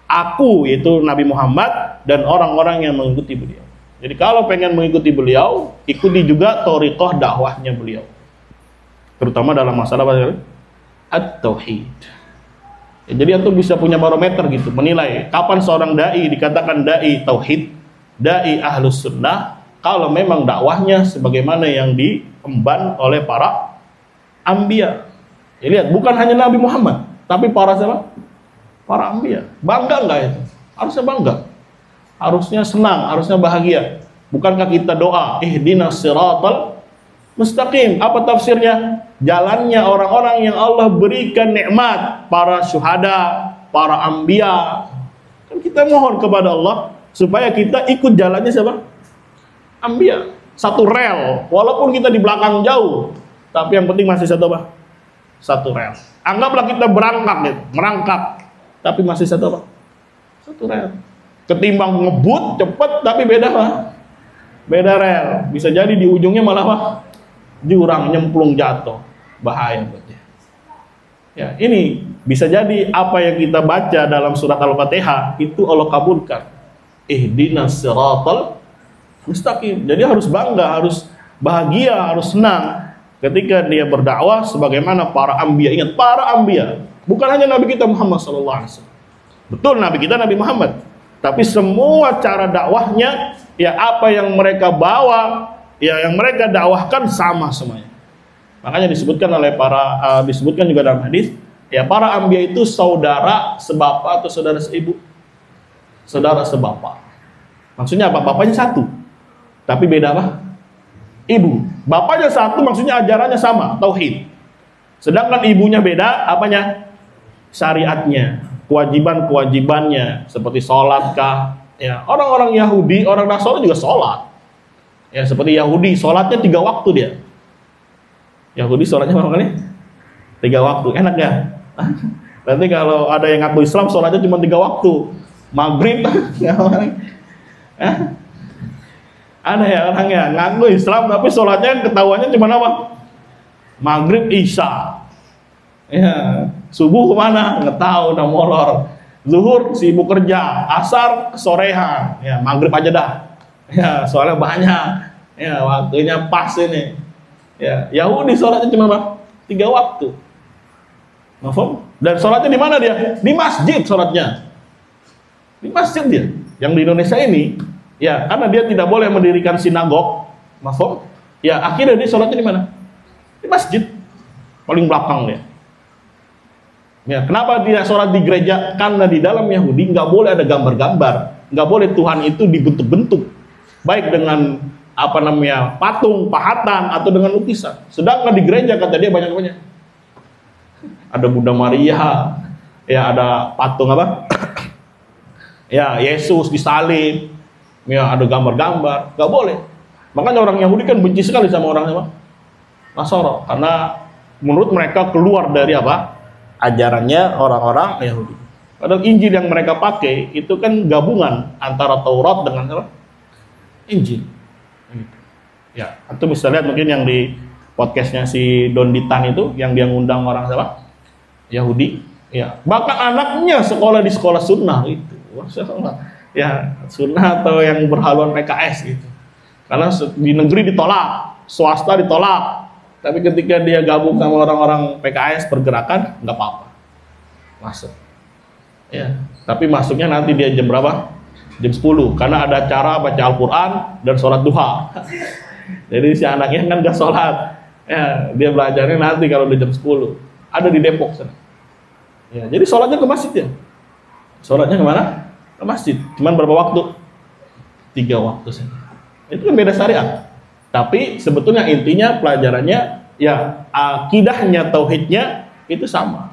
Aku, yaitu Nabi Muhammad dan orang-orang yang mengikuti beliau. Jadi kalau pengen mengikuti beliau, ikuti juga thariqah dakwahnya beliau, terutama dalam masalah at-tauhid. Ya, jadi antum bisa punya barometer gitu, menilai kapan seorang dai dikatakan dai tauhid, dai ahlus sunnah, kalau memang dakwahnya sebagaimana yang diemban oleh para anbiya. Ya, lihat, bukan hanya Nabi Muhammad, tapi para siapa? Para anbiya. Bangga nggak itu? Harusnya bangga. Harusnya senang, harusnya bahagia. Bukankah kita doa, ihdinas siratal mustaqim? Apa tafsirnya? Jalannya orang-orang yang Allah berikan nikmat, para syuhada, para anbiya. Kan kita mohon kepada Allah supaya kita ikut jalannya siapa? Anbiya. Satu rel, walaupun kita di belakang jauh, tapi yang penting masih satu apa? Satu rel. Anggaplah kita merangkak, tapi masih satu apa? Satu rel. Ketimbang ngebut cepet tapi beda apa? Beda rel. Bisa jadi di ujungnya malah apa? Jurang, nyemplung, jatuh, bahaya buat dia. Ya, ini bisa jadi apa yang kita baca dalam surat Al-Fatihah itu Allah kabulkan. Ihdinas siratal mustaqim. Jadi harus bangga, harus bahagia, harus senang ketika dia berdakwah sebagaimana para anbiya. Ingat, para anbiya, bukan hanya Nabi kita Muhammad SAW. Betul, Nabi kita Nabi Muhammad, tapi semua cara dakwahnya, ya apa yang mereka bawa, ya yang mereka dakwahkan sama semuanya. Makanya disebutkan oleh disebutkan juga dalam hadis, ya para anbiya itu saudara sebapak atau saudara seibu, saudara sebapak. Maksudnya apa? Bapaknya satu, tapi beda apa? Ibu. Bapaknya satu, maksudnya ajarannya sama, tauhid. Sedangkan ibunya beda, apanya? Syariatnya, kewajibannya, seperti sholat kah? Ya, orang-orang Yahudi, orang Nasrani juga sholat. Ya, seperti Yahudi, sholatnya 3 waktu dia. Yahudi sholatnya berapa kali? 3 waktu, enak ya? Berarti kalau ada yang ngaku Islam, sholatnya cuma 3 waktu. Maghrib, ada ya orang ya ngaku Islam, tapi sholatnya ketahuannya cuma apa? Maghrib, Isya. Ya, subuh kemana? Nggak tahu, udah molor. Zuhur sibuk kerja, asar kesorehan, ya maghrib aja dah. Ya, soalnya banyak. Ya, waktunya pas ini. Ya, Yahudi sholatnya cuma apa? 3 waktu. Mahfum? Dan sholatnya di mana dia? Di masjid sholatnya. Di masjid dia. Yang di Indonesia ini, ya karena dia tidak boleh mendirikan sinagog. Mahfum? Ya, akhirnya dia sholatnya di mana? Di masjid. Paling belakang dia. Ya, kenapa dia sholat di gereja? Karena di dalam Yahudi nggak boleh ada gambar-gambar, nggak boleh Tuhan itu dibentuk-bentuk, baik dengan apa namanya patung, pahatan atau dengan lukisan. Sedangkan di gereja kata dia banyak-banyak. Ada Bunda Maria, ya ada patung apa? Ya Yesus disalib, ya ada gambar-gambar, nggak boleh. Makanya orang Yahudi kan benci sekali sama orang apa? Nasoro, karena menurut mereka keluar dari apa? Ajarannya orang-orang Yahudi. Padahal Injil yang mereka pakai itu kan gabungan antara Taurat dengan apa? Injil. Ya, atau bisa lihat mungkin yang di podcastnya si Don Ditan itu, yang dia ngundang orang siapa? Yahudi. Ya, bahkan anaknya sekolah di sekolah sunnah itu. Ya, sunnah atau yang berhaluan PKS gitu. Karena di negeri ditolak, swasta ditolak. Tapi ketika dia gabung sama orang-orang PKS pergerakan, nggak apa-apa, masuk. Ya, tapi masuknya nanti dia jam berapa? Jam 10, karena ada cara baca Al-Quran dan sholat duha. Jadi si anaknya kan nggak sholat. Ya, dia belajarnya nanti kalau udah jam 10. Ada di Depok sana. Ya, jadi sholatnya ke masjid ya. Sholatnya kemana? Ke masjid. Cuman berapa waktu? 3 waktu saja. Itu kan beda syariat. Tapi sebetulnya intinya pelajarannya ya akidahnya, tauhidnya itu sama.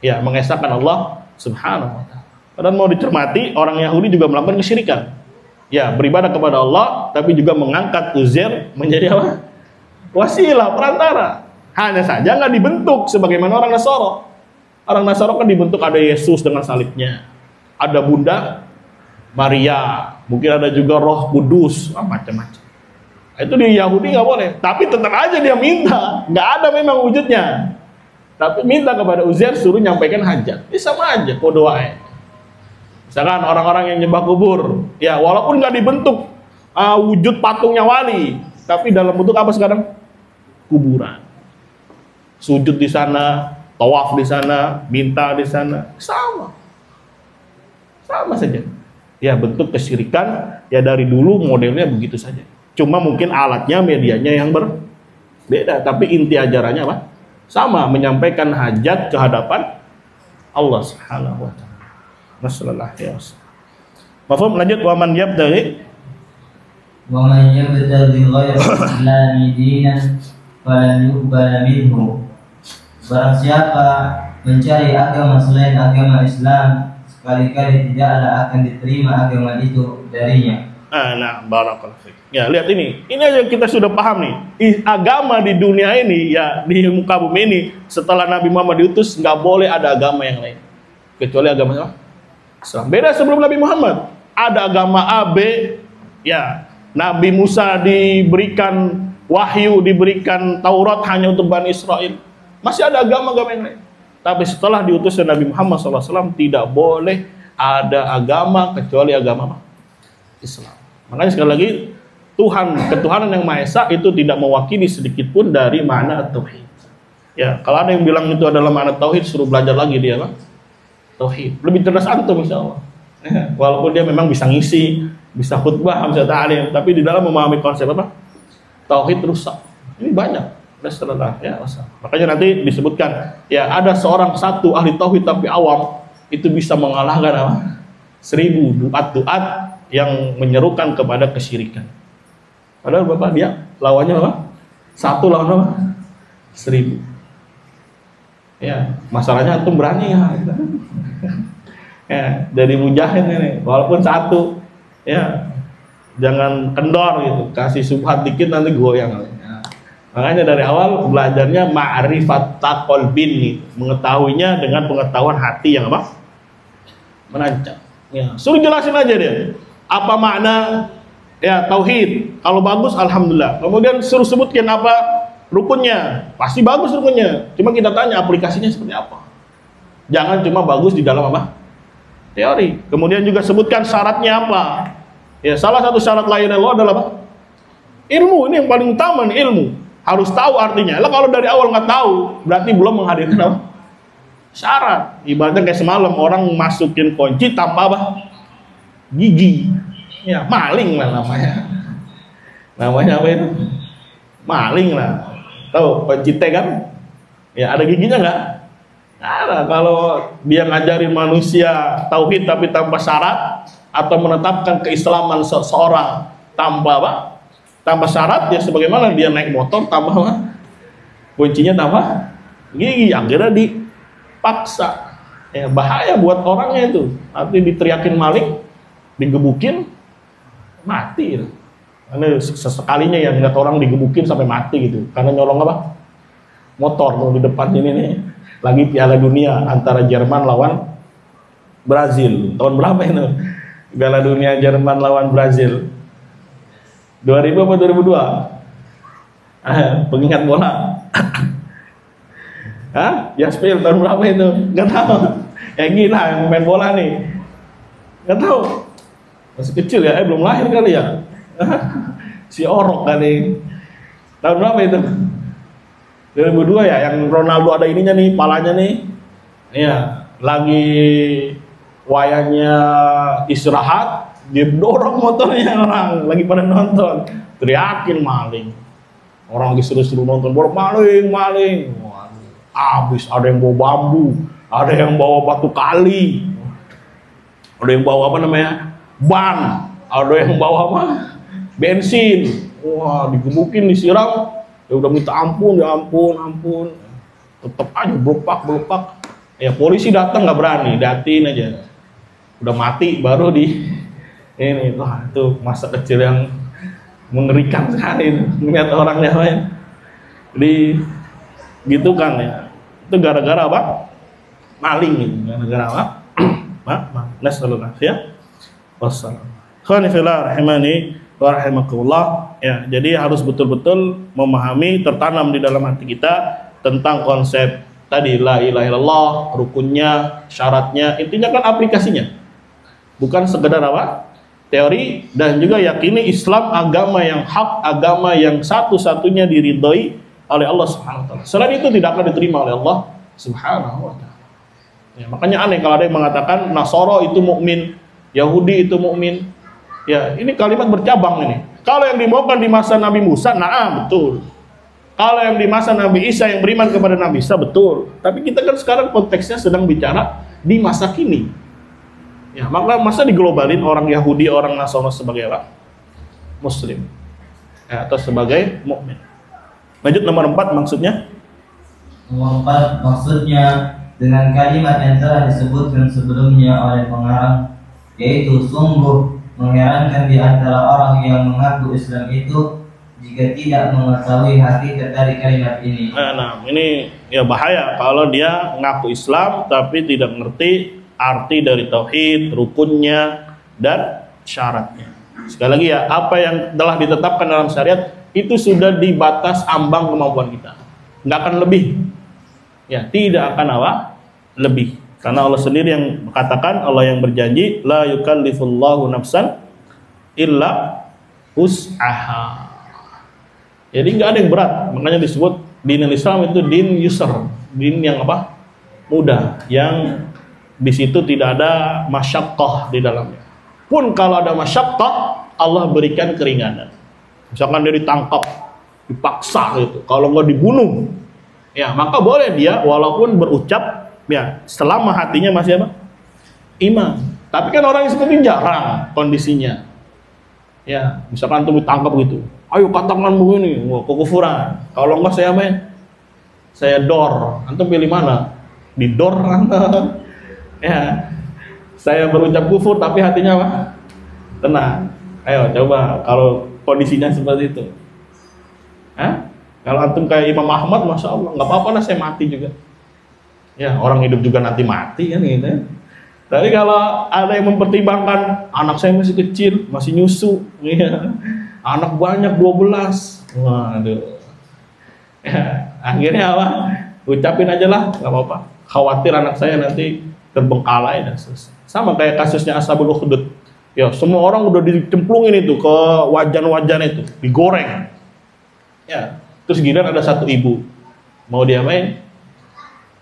Ya, mengesahkan Allah Subhanahu wa taala. Dan mau dicermati, orang Yahudi juga melakukan kesyirikan. Ya, beribadah kepada Allah tapi juga mengangkat Uzair menjadi apa? Wasilah, perantara. Hanya saja nggak dibentuk sebagaimana orang Nasara. Orang Nasara kan dibentuk, ada Yesus dengan salibnya. Ada Bunda Maria, mungkin ada juga Roh Kudus, macam-macam. Itu di Yahudi nggak boleh, tapi tetap aja dia minta, nggak ada memang wujudnya, tapi minta kepada Uzair suruh nyampaikan hajat. Ini sama aja kode wae. Misalkan orang-orang yang nyembah kubur, ya walaupun nggak dibentuk wujud patungnya wali, tapi dalam bentuk apa sekarang? Kuburan. Sujud di sana, tawaf di sana, minta di sana, sama saja. Ya bentuk kesyirikan ya dari dulu modelnya begitu saja. Cuma mungkin alatnya, medianya yang berbeda, tapi inti ajarannya apa? Sama, menyampaikan hajat ke hadapan Allah Subhanahu wa taala. Nasallallahu alaihi wasallam. Mafhum, lanjut, wa man yabtaghi ghayra al-islami dinan falan yuqbal minhu. Barang siapa mencari agama selain agama Islam, sekali-kali tidaklah akan diterima agama itu darinya. Nah, barakallahu fiik. Ya, lihat ini. Ini aja kita sudah paham nih. Agama di dunia ini, ya di muka bumi ini, setelah Nabi Muhammad diutus, nggak boleh ada agama yang lain kecuali agama apa? Islam. Beda sebelum Nabi Muhammad. Ada agama A, B, ya. Nabi Musa diberikan wahyu, diberikan Taurat hanya untuk Bani Israel. Masih ada agama-agama yang lain. Tapi setelah diutusnya Nabi Muhammad SAW, tidak boleh ada agama kecuali agama Islam. Makanya sekali lagi, ketuhanan yang Maha Esa itu tidak mewakili sedikit pun dari makna tauhid. Ya, kalau ada yang bilang itu adalah makna tauhid, suruh belajar lagi dia, Pak. Tauhid. Lebih cerdas antum, insyaallah. Walaupun dia memang bisa ngisi, bisa khutbah, bisa ta'lim, tapi di dalam memahami konsep apa? Tauhid rusak. Ini banyak. Ya, makanya nanti disebutkan, ya ada seorang satu ahli tauhid tapi awam, itu bisa mengalahkan apa? 1000 duat yang menyerukan kepada kesyirikan. Padahal Bapak dia lawannya apa? 1 lawan apa? 1000. Ya, masalahnya antum berani ya. Ya, jadi mujahid ini, walaupun 1, ya jangan kendor gitu, kasih subhat dikit nanti goyang. Ya. Makanya dari awal belajarnya ma'rifat qalbin nih, mengetahuinya dengan pengetahuan hati yang apa? Menancap. Ya, suruh jelasin aja dia. Apa makna ya tauhid? Kalau bagus alhamdulillah. Kemudian suruh sebutkan apa rukunnya. Pasti bagus rukunnya. Cuma kita tanya aplikasinya seperti apa. Jangan cuma bagus di dalam apa? Teori. Kemudian juga sebutkan syaratnya apa. Ya, salah satu syarat la ilaha illallah adalah apa? Ilmu. Ini yang paling utama nih, ilmu. Harus tahu artinya. Lah kalau dari awal nggak tahu, berarti belum menghadirkan apa? Syarat. Ibaratnya kayak semalam orang masukin kunci tanpa apa? Gigi. Ya, maling lah namanya. Namanya apa itu? Maling lah. Tahu kunci T kan? Ya, ada giginya nggak? Ada. Kalau dia ngajarin manusia tauhid tapi tanpa syarat, atau menetapkan keislaman seseorang tanpa apa? Tanpa syarat, ya sebagaimana dia naik motor tanpa apa? Kuncinya tanpa gigi, akhirnya dipaksa. Ya, bahaya buat orangnya itu. Nanti diteriakin maling, digebukin, mati. Karena sesekalinya yang ngeliat orang digebukin sampai mati gitu. Karena nyolong apa? Motor tuh di depan ini nih. Lagi Piala Dunia antara Jerman lawan Brazil. Tahun berapa itu? Piala Dunia Jerman lawan Brazil. 2000 apa 2002? Pengingat bola. Hah? Ya spill tahun berapa itu? Gak tahu. Ya gila yang main bola nih. Gak tahu. Masih kecil ya, belum lahir kali ya. Si Orok kali. Tahun berapa itu? 2002 ya, yang Ronaldo ada ininya nih, palanya nih. Iya, lagi wayangnya istirahat, dia dorong motornya orang lagi pada nonton, teriakin maling. Orang lagi seru-seru nonton bola, maling. Habis ada yang bawa bambu, ada yang bawa batu kali, ada yang bawa apa namanya? Ban, ada yang bawa apa? Bensin. Wah, digebukin, disiram. Ya udah minta ampun, tetap aja belupak. Ya polisi datang nggak berani, datin aja. Udah mati baru di ini. Wah, itu masa kecil yang mengerikan sekali itu. Melihat orangnya lain di gitu kan ya. Itu gara-gara apa? Maling gitu. Gara-gara apa? Nasallallahu ya. Wassalam. Khonifillah rahimani wa rahimakumullah. Ya, jadi harus betul-betul memahami, tertanam di dalam hati kita tentang konsep tadi la ilaha illallah, rukunnya, syaratnya, intinya kan aplikasinya. Bukan sekedar apa? Teori, dan juga yakini Islam agama yang hak, agama yang satu-satunya diridhoi oleh Allah Subhanahu wa taala. Selain itu tidak akan diterima oleh Allah Subhanahu wa ta'ala. Ya, makanya aneh kalau ada yang mengatakan Nasoro itu mukmin, Yahudi itu mukmin. Ya, ini kalimat bercabang ini. Kalau yang dimaukan di masa Nabi Musa, nah betul. Kalau yang di masa Nabi Isa yang beriman kepada Nabi Isa, betul. Tapi kita kan sekarang konteksnya sedang bicara di masa kini. Ya, masa diglobalin orang Yahudi, orang Nasoro sebagai apa? Muslim. Ya, atau sebagai mukmin. Lanjut nomor 4 maksudnya. Nomor 4 maksudnya dengan kalimat yang telah disebutkan sebelumnya oleh pengarang, yaitu sungguh mengherankan di antara orang yang mengaku Islam itu jika tidak mengetahui hakikat dari kalimat ini. Nah, ini ya bahaya kalau dia ngaku Islam tapi tidak mengerti arti dari tauhid, rukunnya dan syaratnya. Sekali lagi ya, apa yang telah ditetapkan dalam syariat itu sudah di batas ambang kemampuan kita. Nggak akan lebih. Ya, tidak akan apa? Lebih. Karena Allah sendiri yang katakan, Allah yang berjanji, la yukallifullahu nafsan illa wus'aha. Jadi nggak ada yang berat. Makanya disebut din Islam itu din yusr, din yang apa? Mudah, yang di situ tidak ada masyaqqah di dalamnya. Pun kalau ada masyaqqah, Allah berikan keringanan. Misalkan dia ditangkap, dipaksa gitu. Kalau nggak dibunuh, ya maka boleh dia walaupun berucap ya selama hatinya masih apa? Iman. Tapi kan orang yang seperti jarang kondisinya. Ya, misalkan tuh ditangkap gitu. Ayo katakan begini, wah kekufuran. Kalau enggak saya main. Saya dor. Antum pilih mana? Di dor Anda. Ya. Saya berucap kufur tapi hatinya apa? Tenang. Ayo coba kalau kondisinya seperti itu. Hah? Kalau antum kayak Imam Ahmad, masya Allah, nggak apa-apa lah saya mati juga. Ya orang hidup juga nanti mati kan gitu. Ya. Tapi kalau ada yang mempertimbangkan anak saya masih kecil, masih nyusu, ya. Anak banyak 12, waduh. Ya, akhirnya apa? Ucapin aja lah, nggak apa-apa. Khawatir anak saya nanti terbengkalai dan selesai. Sama kayak kasusnya Ashabul Ukhdud. Ya semua orang udah dicemplungin itu ke wajan-wajan itu, digoreng. Ya. Terus giliran ada satu ibu mau diapain?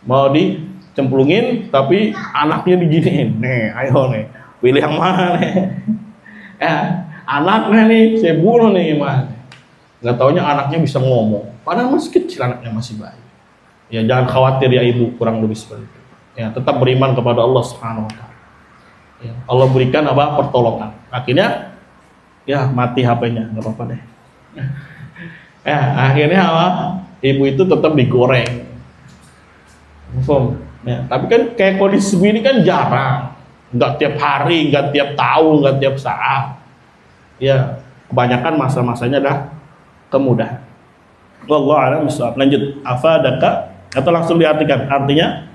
Mau dicemplungin tapi anaknya diginiin. Nih, ayo nih, pilih yang mana nih? Ya, anaknya nih saya bunuh nih, Mas. Nggak taunya anaknya bisa ngomong. Padahal masih kecil, anaknya masih bayi. Ya jangan khawatir ya ibu, kurang lebih seperti itu. Ya tetap beriman kepada Allah Subhanahu wa taala. Ya, Allah berikan apa? Pertolongan. Akhirnya ya mati HP-nya, nggak apa-apa deh. Ya, akhirnya apa? Ibu itu tetap digoreng. Ya, tapi kan kayak kondisi begini kan jarang. Nggak tiap hari, nggak tiap tahun, nggak tiap saat. Ya, kebanyakan masa-masanya dah kemudahan. Wallahu a'lam bishawab. Lanjut. Afadaka atau langsung diartikan? Artinya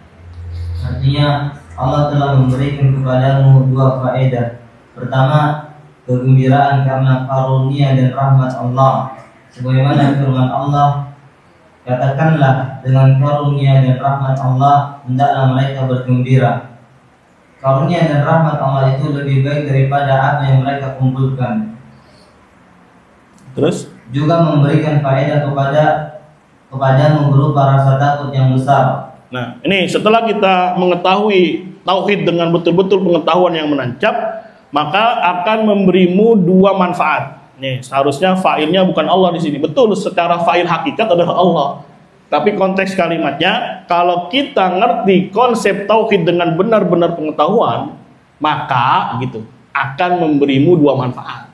Allah telah memberikan kepadamu 2 faedah. Pertama, kegembiraan karena karunia dan rahmat Allah. Sebagaimana firman Allah, katakanlah dengan karunia dan rahmat Allah hendaklah mereka bergembira. Karunia dan rahmat Allah itu lebih baik daripada apa yang mereka kumpulkan. Terus juga memberikan faedah kepadamu berupa rasa takut yang besar. Nah, ini setelah kita mengetahui tauhid dengan betul-betul pengetahuan yang menancap, maka akan memberimu 2 manfaat. Nih, seharusnya fa'ilnya bukan Allah di sini. Betul, secara fa'il hakikat adalah Allah. Tapi konteks kalimatnya, kalau kita ngerti konsep tauhid dengan benar-benar pengetahuan, maka gitu akan memberimu 2 manfaat.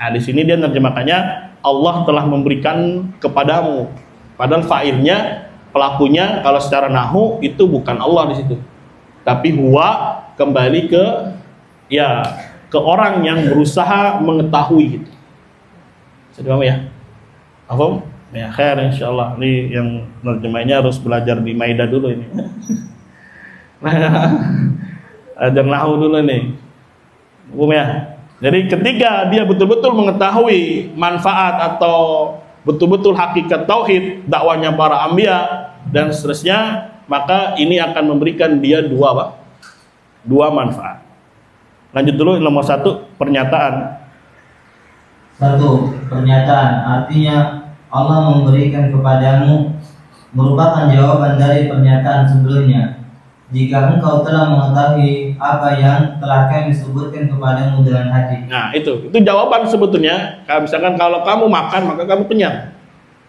Nah, di sini dia nerjemahkannya Allah telah memberikan kepadamu. Padahal fa'ilnya, pelakunya kalau secara nahwu itu bukan Allah di situ. Tapi huwa kembali ke ya ke orang yang berusaha mengetahui gitu. Sudah ya? Apa? Ya, khair insyaallah. Ini yang nerjemahnya harus belajar di Maida dulu ini. Ajar nahwu dulu nih. Ya. Jadi ketika dia betul-betul mengetahui manfaat atau betul-betul hakikat tauhid, dakwanya para anbiya dan seterusnya, maka ini akan memberikan dia 2 manfaat. Lanjut dulu nomor 1, pernyataan. 1. Pernyataan, artinya Allah memberikan kepadamu merupakan jawaban dari pernyataan sebelumnya. Jika engkau telah mengetahui apa yang telah kami sebutkan kepadamu dengan hati. Nah, itu jawaban sebetulnya. Misalkan kalau kamu makan maka kamu kenyang.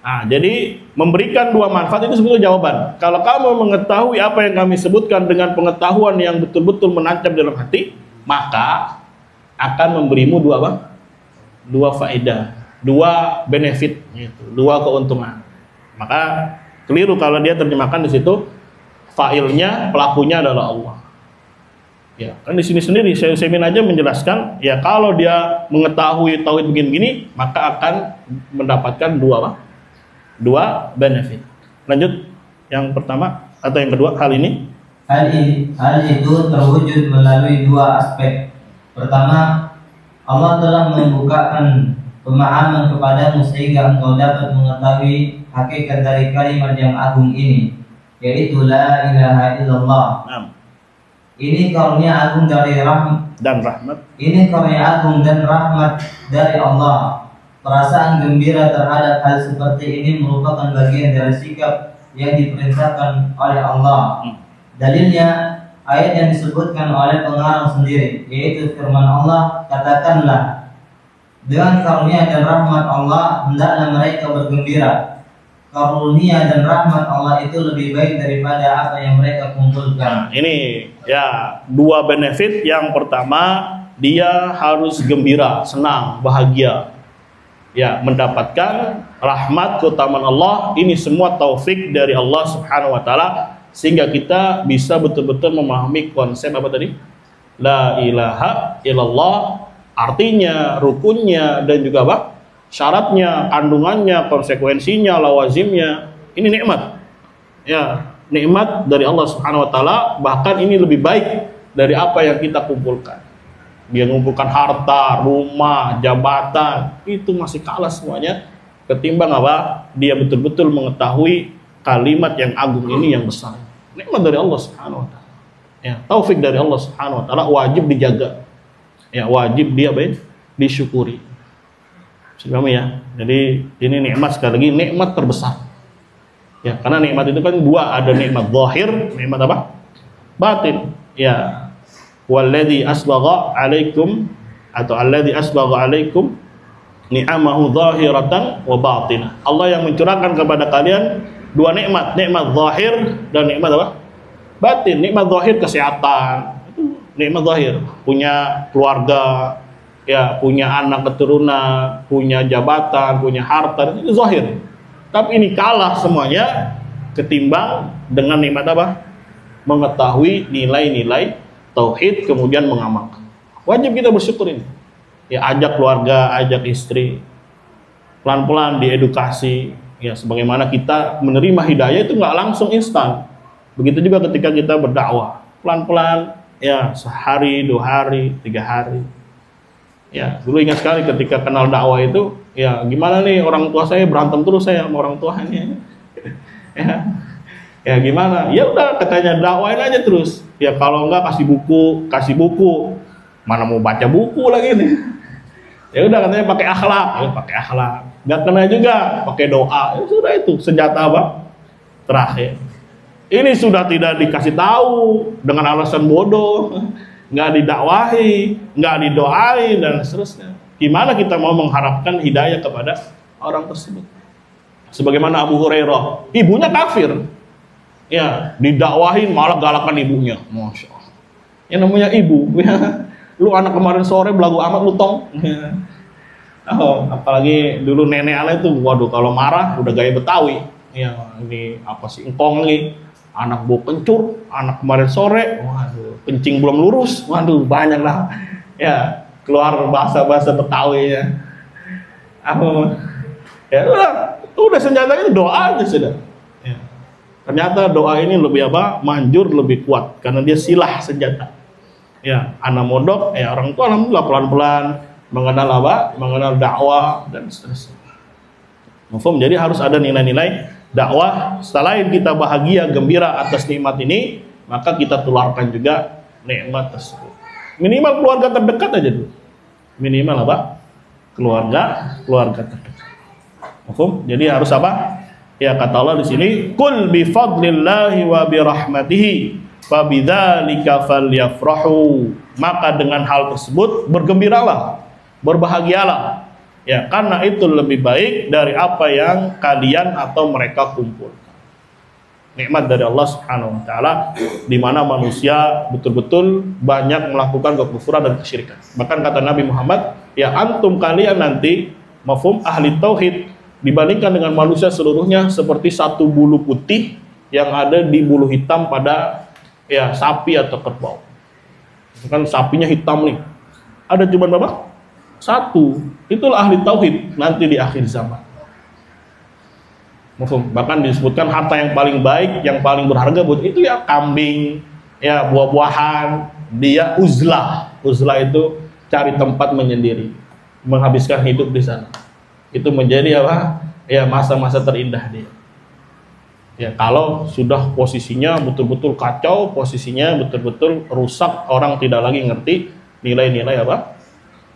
Nah, jadi memberikan dua manfaat itu sebetulnya jawaban. Kalau kamu mengetahui apa yang kami sebutkan dengan pengetahuan yang betul-betul menancap dalam hati, maka akan memberimu dua apa? Dua faedah, dua benefit, gitu, dua keuntungan. Maka keliru kalau dia terjemahkan di situ failnya, pelakunya adalah Allah. Ya, kan di sini sendiri saya aja menjelaskan, ya kalau dia mengetahui tauhid begini-begini, maka akan mendapatkan dua apa? Dua benefit. Lanjut yang pertama atau yang kedua hal ini? Hal itu terwujud melalui dua aspek. Pertama, Allah telah membukakan pemahaman kepadamu sehingga engkau dapat mengetahui hakikat dari kalimat yang agung ini, yaitu la ilaha illallah. Ini karunia agung dari rahmat. Ini karunia agung dan rahmat dari Allah. Perasaan gembira terhadap hal seperti ini merupakan bagian dari sikap yang diperintahkan oleh Allah. Dalilnya ayat yang disebutkan oleh pengarang sendiri, yaitu firman Allah, katakanlah, dengan karunia dan rahmat Allah hendaklah mereka bergembira. Karunia dan rahmat Allah itu lebih baik daripada apa yang mereka kumpulkan. Ini ya dua benefit. Yang pertama, dia harus gembira, senang, bahagia. Ya, mendapatkan rahmat, keutamaan Allah. Ini semua taufik dari Allah Subhanahu wa taala sehingga kita bisa betul-betul memahami konsep apa tadi? La ilaha illallah, artinya, rukunnya, dan juga apa? Syaratnya, kandungannya, konsekuensinya, lawazimnya. Ini nikmat. Ya, nikmat dari Allah Subhanahu wa taala, bahkan ini lebih baik dari apa yang kita kumpulkan. Dia mengumpulkan harta, rumah, jabatan, itu masih kalah semuanya ketimbang apa? Dia betul-betul mengetahui kalimat yang agung ini yang besar. Nikmat dari Allah Subhanahu wa taala. Ya, taufik dari Allah Subhanahu wa taala wajib dijaga. Ya, wajib dia disyukuri. Kami ya. Jadi ini nikmat, sekali lagi nikmat terbesar. Ya, karena nikmat itu kan dua, ada nikmat zahir, nikmat apa? Batin. Ya. Walladzi asbagha 'alaikum atau alladzi asbagha 'alaikum ni'amahu zahiratan wa batinah. Allah yang mencurahkan kepada kalian dua nikmat, nikmat zahir dan nikmat apa? Batin. Nikmat zahir kesehatan. Itu nikmat zahir, punya keluarga, ya, punya anak keturunan, punya jabatan, punya harta, itu zahir. Tapi ini kalah semuanya ketimbang dengan nikmat apa? Mengetahui nilai-nilai tauhid kemudian mengamalkan. Wajib kita bersyukur ini. Ya, ajak keluarga, ajak istri, pelan-pelan diedukasi. Ya, sebagaimana kita menerima hidayah itu nggak langsung instan. Begitu juga ketika kita berdakwah, pelan-pelan. Ya, sehari, 2 hari, 3 hari. Ya, dulu ingat sekali ketika kenal dakwah itu, ya gimana nih orang tua saya berantem terus saya sama orang tuanya. Ya gimana? Ya udah, katanya dakwain aja terus. Ya kalau enggak kasih buku. Mana mau baca buku lagi nih? Ya udah, katanya pakai akhlak. Ya pakai akhlak. Enggak kena juga, pakai doa. Ya sudah, itu senjata apa? Terakhir. Ini sudah tidak dikasih tahu dengan alasan bodoh, nggak didakwahi, nggak didoain dan seterusnya. Gimana kita mau mengharapkan hidayah kepada orang tersebut? Sebagaimana Abu Hurairah, ibunya kafir. Ya, didakwahin malah galakan ibunya. Masya Allah. Yang namanya ibu, ya. Lu anak kemarin sore belagu amat lu tong. Ya. Oh, apalagi dulu nenek ala itu, waduh kalau marah udah gaya Betawi. Ya, ini apa sih, engkong lagi. Anak bau kencur, anak kemarin sore, waduh, kencing belum lurus, waduh banyak lah. Ya, keluar bahasa-bahasa Betawi ya. Ya udah senjatanya doa aja sudah. Ya. Ternyata doa ini lebih apa? Manjur, lebih kuat karena dia silah senjata. Ya, anak modok, ya orang tua alhamdulillah pelan-pelan mengenal apa? Mengenal dakwah dan seterusnya. Mufhum? Jadi harus ada nilai-nilai dakwah. Selain kita bahagia, gembira atas nikmat ini, maka kita tularkan juga nikmat tersebut. Minimal keluarga terdekat aja dulu. Minimal apa? Keluarga terdekat. Mufhum? Jadi harus apa? Ya, kata Allah di sini, "Qul bi fadlillahi wa bi rahmatihi fabidzalika falyafrahu." Maka dengan hal tersebut bergembiralah, berbahagialah. Ya, karena itu lebih baik dari apa yang kalian atau mereka kumpul. Nikmat dari Allah Subhanahu wa taala di mana manusia betul-betul banyak melakukan kekufuran dan kesyirikan. Bahkan kata Nabi Muhammad, ya antum kalian nanti mafhum ahli tauhid dibandingkan dengan manusia seluruhnya seperti satu bulu putih yang ada di bulu hitam pada ya sapi atau kerbau. Kan sapinya hitam nih. Ada cuma berapa? Satu. Itulah ahli tauhid nanti di akhir zaman. Bahkan disebutkan harta yang paling baik, yang paling berharga buat itu ya kambing, ya buah-buahan, dia uzlah. Uzlah itu cari tempat menyendiri, menghabiskan hidup di sana. Itu menjadi apa? Ya masa-masa terindah dia. Ya kalau sudah posisinya betul-betul kacau, posisinya betul-betul rusak, orang tidak lagi ngerti nilai-nilai apa?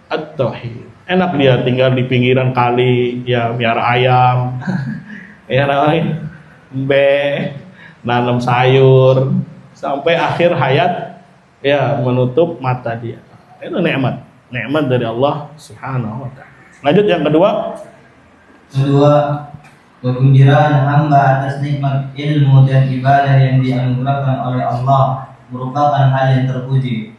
At-tauhid. Enak dia tinggal di pinggiran kali, ya miara ayam. Ya namanya nanam sayur sampai akhir hayat ya menutup mata dia. Itu nikmat dari Allah Subhanahu wa taala. Lanjut yang kedua, kegembiraan hamba atas nikmat ilmu dan ibadah yang dianugerahkan oleh Allah merupakan hal yang terpuji.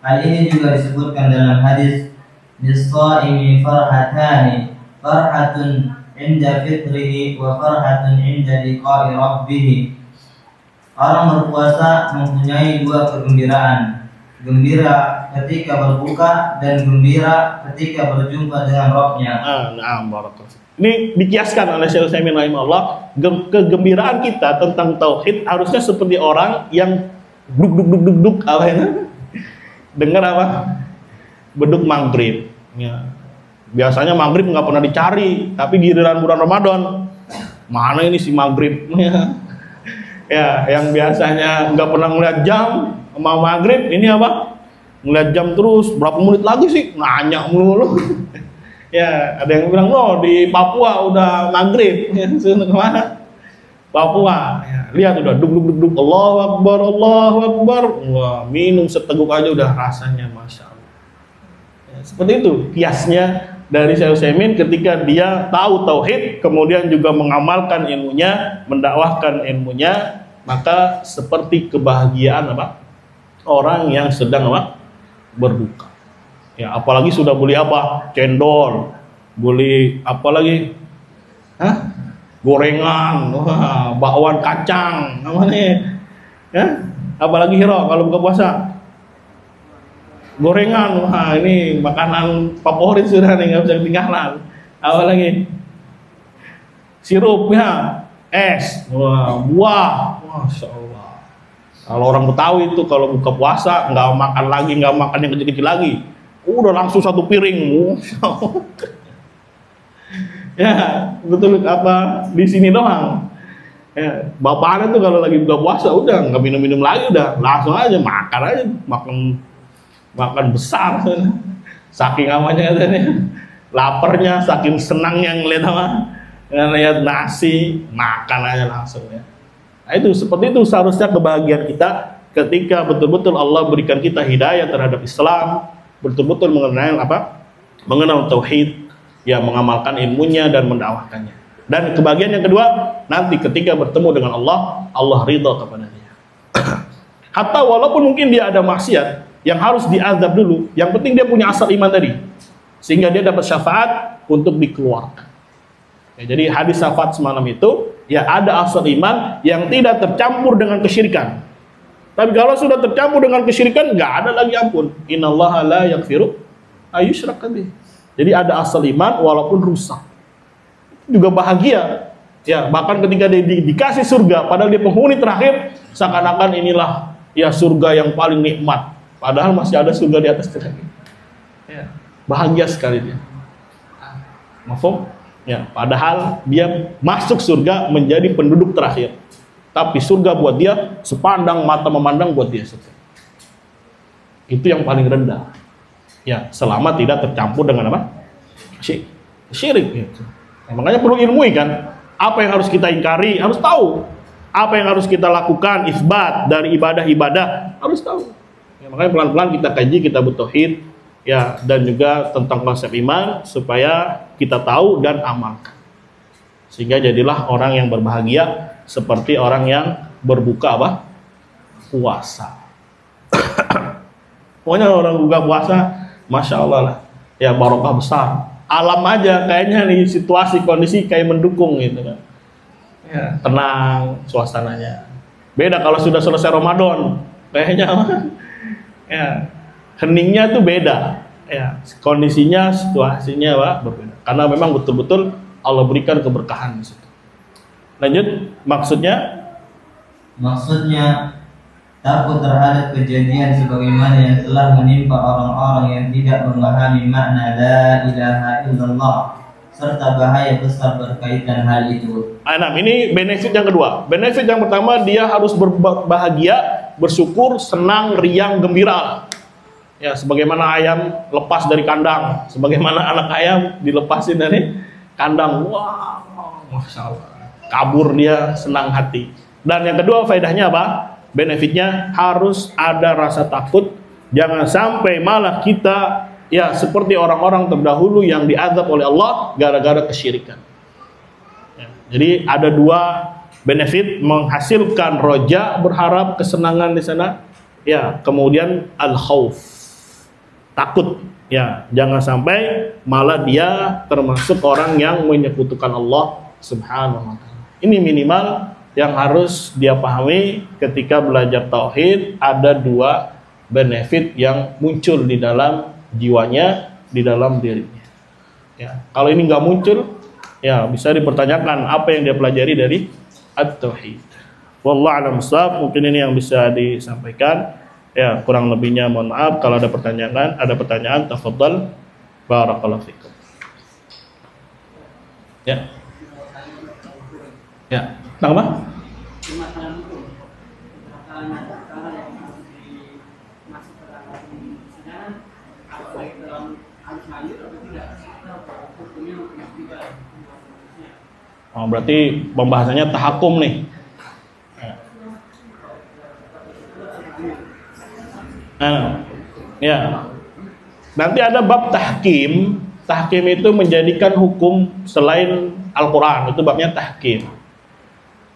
Hal ini juga disebutkan dalam hadis, "Lis-shaimi farhatani, farhatun inda fitrihi wa farhatun inda liqa'i rabbih." Orang berpuasa mempunyai dua kegembiraan, gembira ketika berbuka dan gembira ketika berjumpa dengan Rabb-Nya. Ini dikiaskan oleh Syekh Utsaimin rahimahullah, kegembiraan kita tentang tauhid harusnya seperti orang yang duk apa ya? Dengar apa? Beduk maghrib. Ya. Biasanya maghrib nggak pernah dicari, tapi giliran bulan Ramadan, mana ini si maghrib? Ya, yang biasanya nggak pernah ngeliat jam, mau maghrib, ini apa? Ngeliat jam terus, berapa menit lagi sih? Nanya mulu. Ya, ada yang bilang, no di Papua udah maghrib. Ya, kemana? Papua. Ya, lihat udah duk, Allahu Akbar, Allahu Akbar. Wah, minum seteguk aja udah rasanya, masya Allah. Ya, seperti itu kiasnya dari Syekh Utsaimin ketika dia tahu tauhid, kemudian juga mengamalkan ilmunya, mendakwahkan ilmunya, maka seperti kebahagiaan apa? Orang yang sedang apa? Berbuka. Ya, apalagi sudah beli apa? Cendol, beli apa lagi? Hah? Gorengan, wah, bakwan kacang, apa nih? Ya? Apalagi Hiro kalau buka puasa? Gorengan, wah ini makanan favorit sudah nih, nggak bisa ketinggalan. Apa lagi? Sirup ya, es, wah, buah, masya Allah. Kalau orang Betawi itu kalau buka puasa nggak makan lagi, nggak makan yang kecil-kecil lagi, udah langsung satu piring. Ya betul apa di sini doang. Ya, bapaknya tuh kalau lagi buka puasa udah nggak minum-minum lagi, udah langsung aja makan besar, saking amanya katanya, laparnya, saking senangnya ngeliat ngeliat nasi, makan aja langsung ya. Nah, itu seperti itu seharusnya kebahagiaan kita ketika betul-betul Allah berikan kita hidayah terhadap Islam, betul-betul mengenal tauhid, ya mengamalkan ilmunya dan mendakwahkannya. Dan kebahagiaan yang kedua nanti ketika bertemu dengan Allah, Allah ridha kepada dia. Hatta walaupun mungkin dia ada maksiat yang harus diazab dulu, yang penting dia punya asal iman tadi, sehingga dia dapat syafaat untuk dikeluarkan. Ya, jadi hadis syafaat semalam itu ya ada asal iman yang tidak tercampur dengan kesyirikan. Tapi kalau sudah tercampur dengan kesyirikan, nggak ada lagi ampun. Innallaha la yaghfiru ayyushraka bih. Jadi ada asal iman walaupun rusak. Juga bahagia. Ya, bahkan ketika dia dikasih surga, padahal dia penghuni terakhir, seakan-akan inilah ya surga yang paling nikmat. Padahal masih ada surga di atas lagi. Ya, bahagia sekali dia. Mafhum? Ya, padahal dia masuk surga menjadi penduduk terakhir. Tapi surga buat dia sepandang mata memandang buat dia surga. Itu yang paling rendah. Ya, selama tidak tercampur dengan apa? Syirik gitu. Nah, makanya perlu ilmui kan. Apa yang harus kita ingkari, harus tahu. Apa yang harus kita lakukan, isbat dari ibadah-ibadah, harus tahu. Ya, makanya pelan-pelan kita kaji, kita bertauhid, ya, dan juga tentang konsep iman supaya kita tahu dan amalkan. Sehingga jadilah orang yang berbahagia seperti orang yang berbuka apa? Puasa. Pokoknya orang buka puasa, masya Allah lah, ya barokah besar. Alam aja kayaknya nih situasi kondisi kayak mendukung gitu kan. Ya, tenang suasananya. Beda kalau sudah selesai Ramadan, kayaknya ya heningnya tuh beda. Ya, kondisinya, situasinya Pak, berbeda. Karena memang betul-betul Allah berikan keberkahan di situ. Lanjut, maksudnya takut terhadap kejadian sebagaimana yang telah menimpa orang-orang yang tidak memahami makna la ilaha illallah serta bahaya besar berkaitan hal itu. Nah, ini benefit yang kedua. Benefit yang pertama, dia harus berbahagia, bersyukur, senang, riang, gembira. Ya, sebagaimana ayam lepas dari kandang, sebagaimana anak ayam dilepasin dari kandang. Wah, masya Allah. Kabur dia senang hati. Dan yang kedua faedahnya apa? Benefitnya harus ada rasa takut. Jangan sampai malah kita ya seperti orang-orang terdahulu yang diazab oleh Allah gara-gara kesyirikan. Ya, jadi ada dua benefit, menghasilkan roja, berharap, kesenangan di sana. Ya, kemudian al-khauf, takut. Ya, jangan sampai malah dia termasuk orang yang menyekutukan Allah Subhanahu wa taala. Ini minimal yang harus dia pahami ketika belajar tauhid. Ada dua benefit yang muncul di dalam jiwanya, di dalam dirinya. Ya, kalau ini nggak muncul, ya bisa dipertanyakan apa yang dia pelajari dari at-tauhid. Wallahu a'lam bishawab. Mungkin ini yang bisa disampaikan. Ya, kurang lebihnya mohon maaf. Kalau ada pertanyaan, tafadhal. Barakallahu fikum. Ya. Ya. Nama? Oh, berarti pembahasannya tahakum nih. Ya. Nanti ada bab tahkim. Tahkim itu menjadikan hukum selain Al-Quran. Itu babnya tahkim.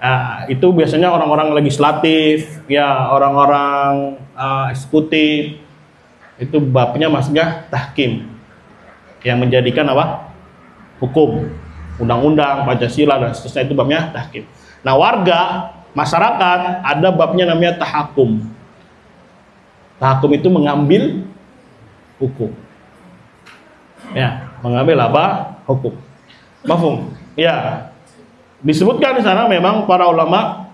Nah, itu biasanya orang-orang legislatif, ya orang-orang eksekutif. Itu babnya maksudnya tahkim. Yang menjadikan apa? Hukum. Undang-undang, Pancasila dan seterusnya, itu babnya tahkim. Nah, warga, masyarakat ada babnya namanya tahakum. Tahakum itu mengambil hukum. Ya, mengambil apa? Hukum. Mafhum? Ya. Disebutkan di sana memang para ulama,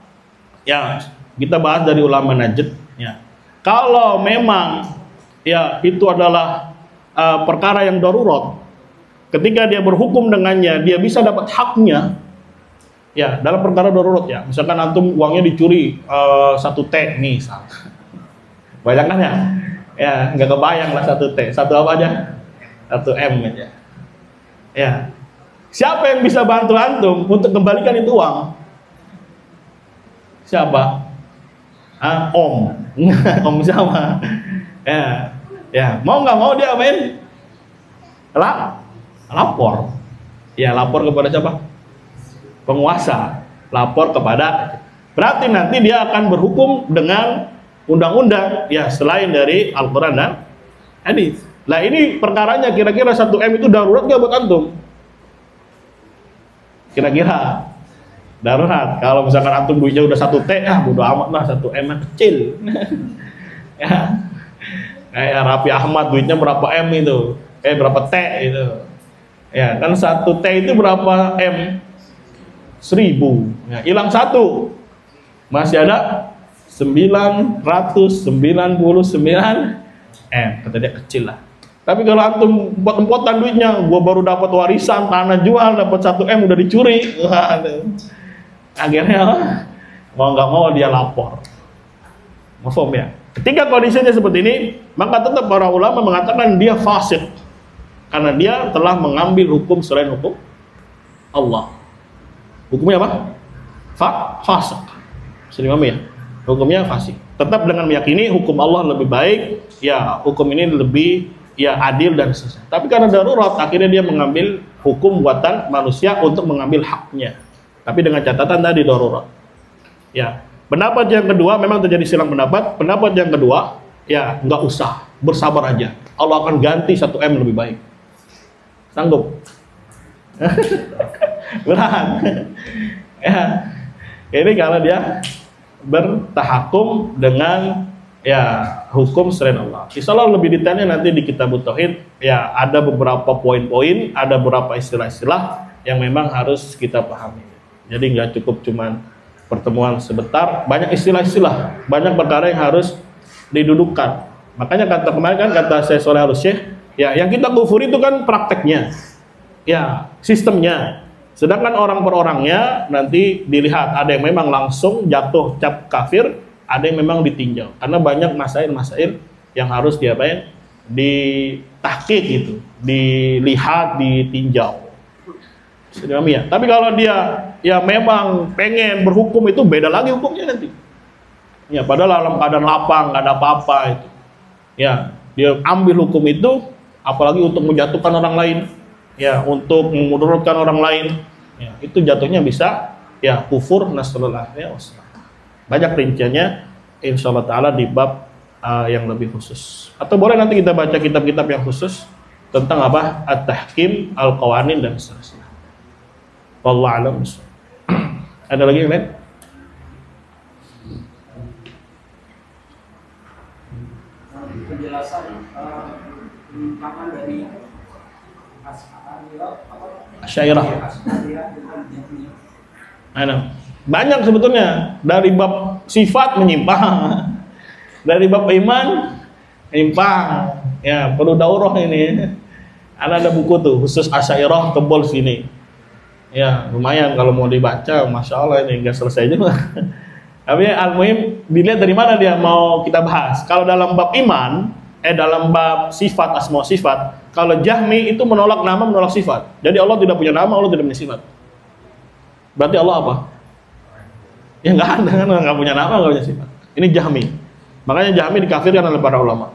ya kita bahas dari ulama Najd, ya. Kalau memang ya itu adalah perkara yang darurat, ketika dia berhukum dengannya, dia bisa dapat haknya. Ya, dalam perkara darurat ya. Misalkan antum uangnya dicuri 1 T misal. Bayangkan ya. Ya, nggak kebayang lah 1 T. 1 apa aja? 1 M aja. Ya. Siapa yang bisa bantu antum untuk kembalikan itu uang? Siapa? Om. Om siapa? Ya. Ya, mau nggak mau dia main? Lapor. Ya, lapor kepada siapa? Penguasa. Lapor kepada. Berarti nanti dia akan berhukum dengan undang-undang ya selain dari Al-Quran dan hadis. Nah, ini perkaranya kira-kira 1 M itu darurat nggak buat antum? Kira-kira darurat. Kalau misalkan antum duitnya udah 1 T, bodo amat lah, 1 M kecil. Ya. Kayak Raffi Ahmad duitnya berapa M itu? Berapa T itu? Ya, kan 1 T itu berapa M? 1000. Ya, hilang 1. Masih ada 999 M. Kata dia kecil lah. Tapi kalau antum buat empotan duitnya, gua baru dapat warisan, tanah jual, dapat 1 M udah dicuri. Akhirnya mau nggak mau dia lapor. Mafhum ya? Ketika kondisinya seperti ini, maka tetap para ulama mengatakan dia fasik. Karena dia telah mengambil hukum selain hukum Allah. Hukumnya apa? Fasik. Bisa ya? Hukumnya fasik. Tetap dengan meyakini hukum Allah lebih baik, ya hukum ini lebih ya adil dan seterusnya. Tapi karena darurat, akhirnya dia mengambil hukum buatan manusia untuk mengambil haknya. Tapi dengan catatan tadi darurat. Ya, pendapat yang kedua memang terjadi silang pendapat. Pendapat yang kedua, ya nggak usah, bersabar aja. Allah akan ganti 1 M lebih baik. Sanggup? Berat. Ya, ini kalau dia bertahakum dengan ya hukum selain Allah. Insya Allah lebih detailnya nanti di kitab Tauhid. Ya, ada beberapa poin-poin, ada beberapa istilah-istilah yang memang harus kita pahami. Jadi nggak cukup cuman pertemuan sebentar, banyak istilah-istilah, banyak perkara yang harus didudukkan. Makanya kata kemarin kan kata saya Soleh Al-Syekh, ya yang kita kufur itu kan prakteknya, ya sistemnya. Sedangkan orang per orangnya nanti dilihat, ada yang memang langsung jatuh cap kafir, ada yang memang ditinjau. Karena banyak masail-masail yang harus diapain? Ditahqiq gitu, dilihat, ditinjau. Ya. Tapi kalau dia ya memang pengen berhukum itu beda lagi hukumnya nanti. Ya padahal dalam keadaan lapang, nggak ada apa-apa itu. Ya dia ambil hukum itu, apalagi untuk menjatuhkan orang lain. Ya, untuk memudaratkan orang lain, ya, itu jatuhnya bisa ya kufur, nasallallahu alaihi wasallam. Banyak rinciannya insyaallah taala di bab yang lebih khusus. Atau boleh nanti kita baca kitab-kitab yang khusus tentang apa? At-tahkim, al-qawanin dan seterusnya. Wallahu a'lam. Ada lagi yang lain? Penjelasan kapan dari Asyairah. Banyak sebetulnya, dari bab sifat menyimpang, dari bab iman menyimpang. Ya, perlu daurah ini. Ada buku tuh khusus Asyairah, tebal sini. Ya, lumayan kalau mau dibaca, masya Allah ini nggak selesai juga. Tapi al-muhim dilihat dari mana dia mau kita bahas. Kalau dalam bab iman, dalam bab sifat, asma sifat, kalau Jahmi itu menolak nama, menolak sifat. Jadi Allah tidak punya nama, Allah tidak punya sifat. Berarti Allah apa? Ya nggak ada, kan nggak punya nama, nggak punya sifat. Ini Jahmi. Makanya Jahmi dikafirkan oleh para ulama.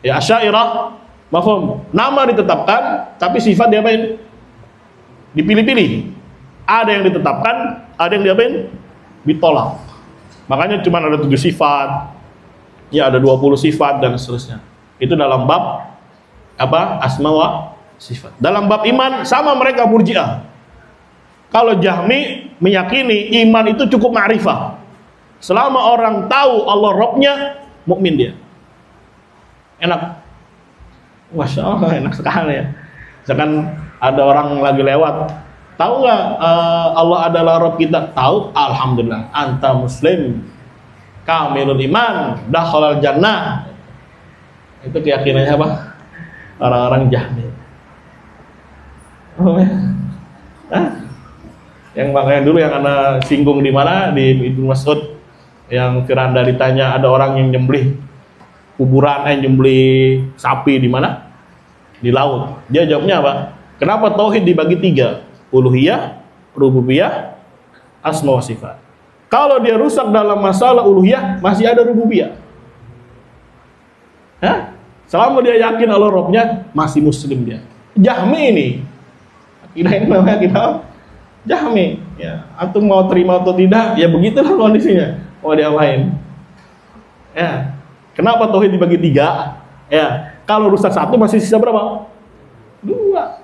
Ya Asy'ariyah, mafhum. Nama ditetapkan, tapi sifat diapain? Dipilih-pilih. Ada yang ditetapkan, ada yang diapain? Ditolak. Makanya cuma ada 7 sifat. Ya ada 20 sifat dan seterusnya. Itu dalam bab apa? Asma wa sifat. Dalam bab iman sama mereka Murji'ah. Kalau Jahmi meyakini iman itu cukup ma'rifah. Selama orang tahu Allah Rabbnya, mukmin dia. Enak. Masya Allah, enak sekali ya. Misalkan ada orang lagi lewat, tahu nggak Allah adalah Rabb kita? Tahu, alhamdulillah. Anta muslim, kamilul iman, dakhalal jannah. Itu keyakinannya apa? Orang-orang Jahmi. Oh, ya. Yang makanya dulu yang ana singgung di mana di Ibnu Mas'ud, yang Firanda ditanya ada orang yang nyembelih kuburan, nyembelih sapi di mana? Di laut. Dia jawabnya apa? Kenapa tauhid dibagi 3? Uluhiyah, rububiyah, asma wa sifat. Kalau dia rusak dalam masalah uluhiyah, masih ada rububiyah. Hah? Selama dia yakin Allah Rabbnya, masih muslim dia. Jahmi ini. Akidah ini namanya kita Jahmi. Ya, antum mau terima atau tidak, ya begitulah kondisinya. Mau diapain? Ya. Kenapa tauhid dibagi 3? Ya, kalau rusak 1 masih sisa berapa? 2.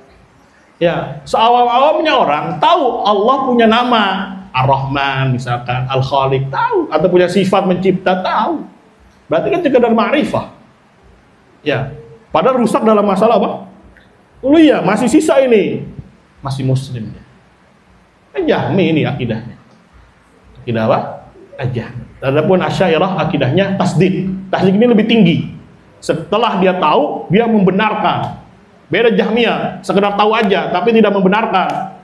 Ya, seawam-awamnya orang tahu Allah punya nama Ar-Rahman misalkan, Al-Khaliq tahu, atau punya sifat mencipta tahu. Berarti kan sekedar ma'rifah. Ya, padahal rusak dalam masalah apa? Uluhiyah, masih sisa ini. Masih muslim ya. Jahmi ini akidahnya. Akidah apa? Jahmi. Adapun Asy'ariyah akidahnya tasdik. Tasdik ini lebih tinggi. Setelah dia tahu, dia membenarkan. Beda Jahmiyah, sekedar tahu aja tapi tidak membenarkan.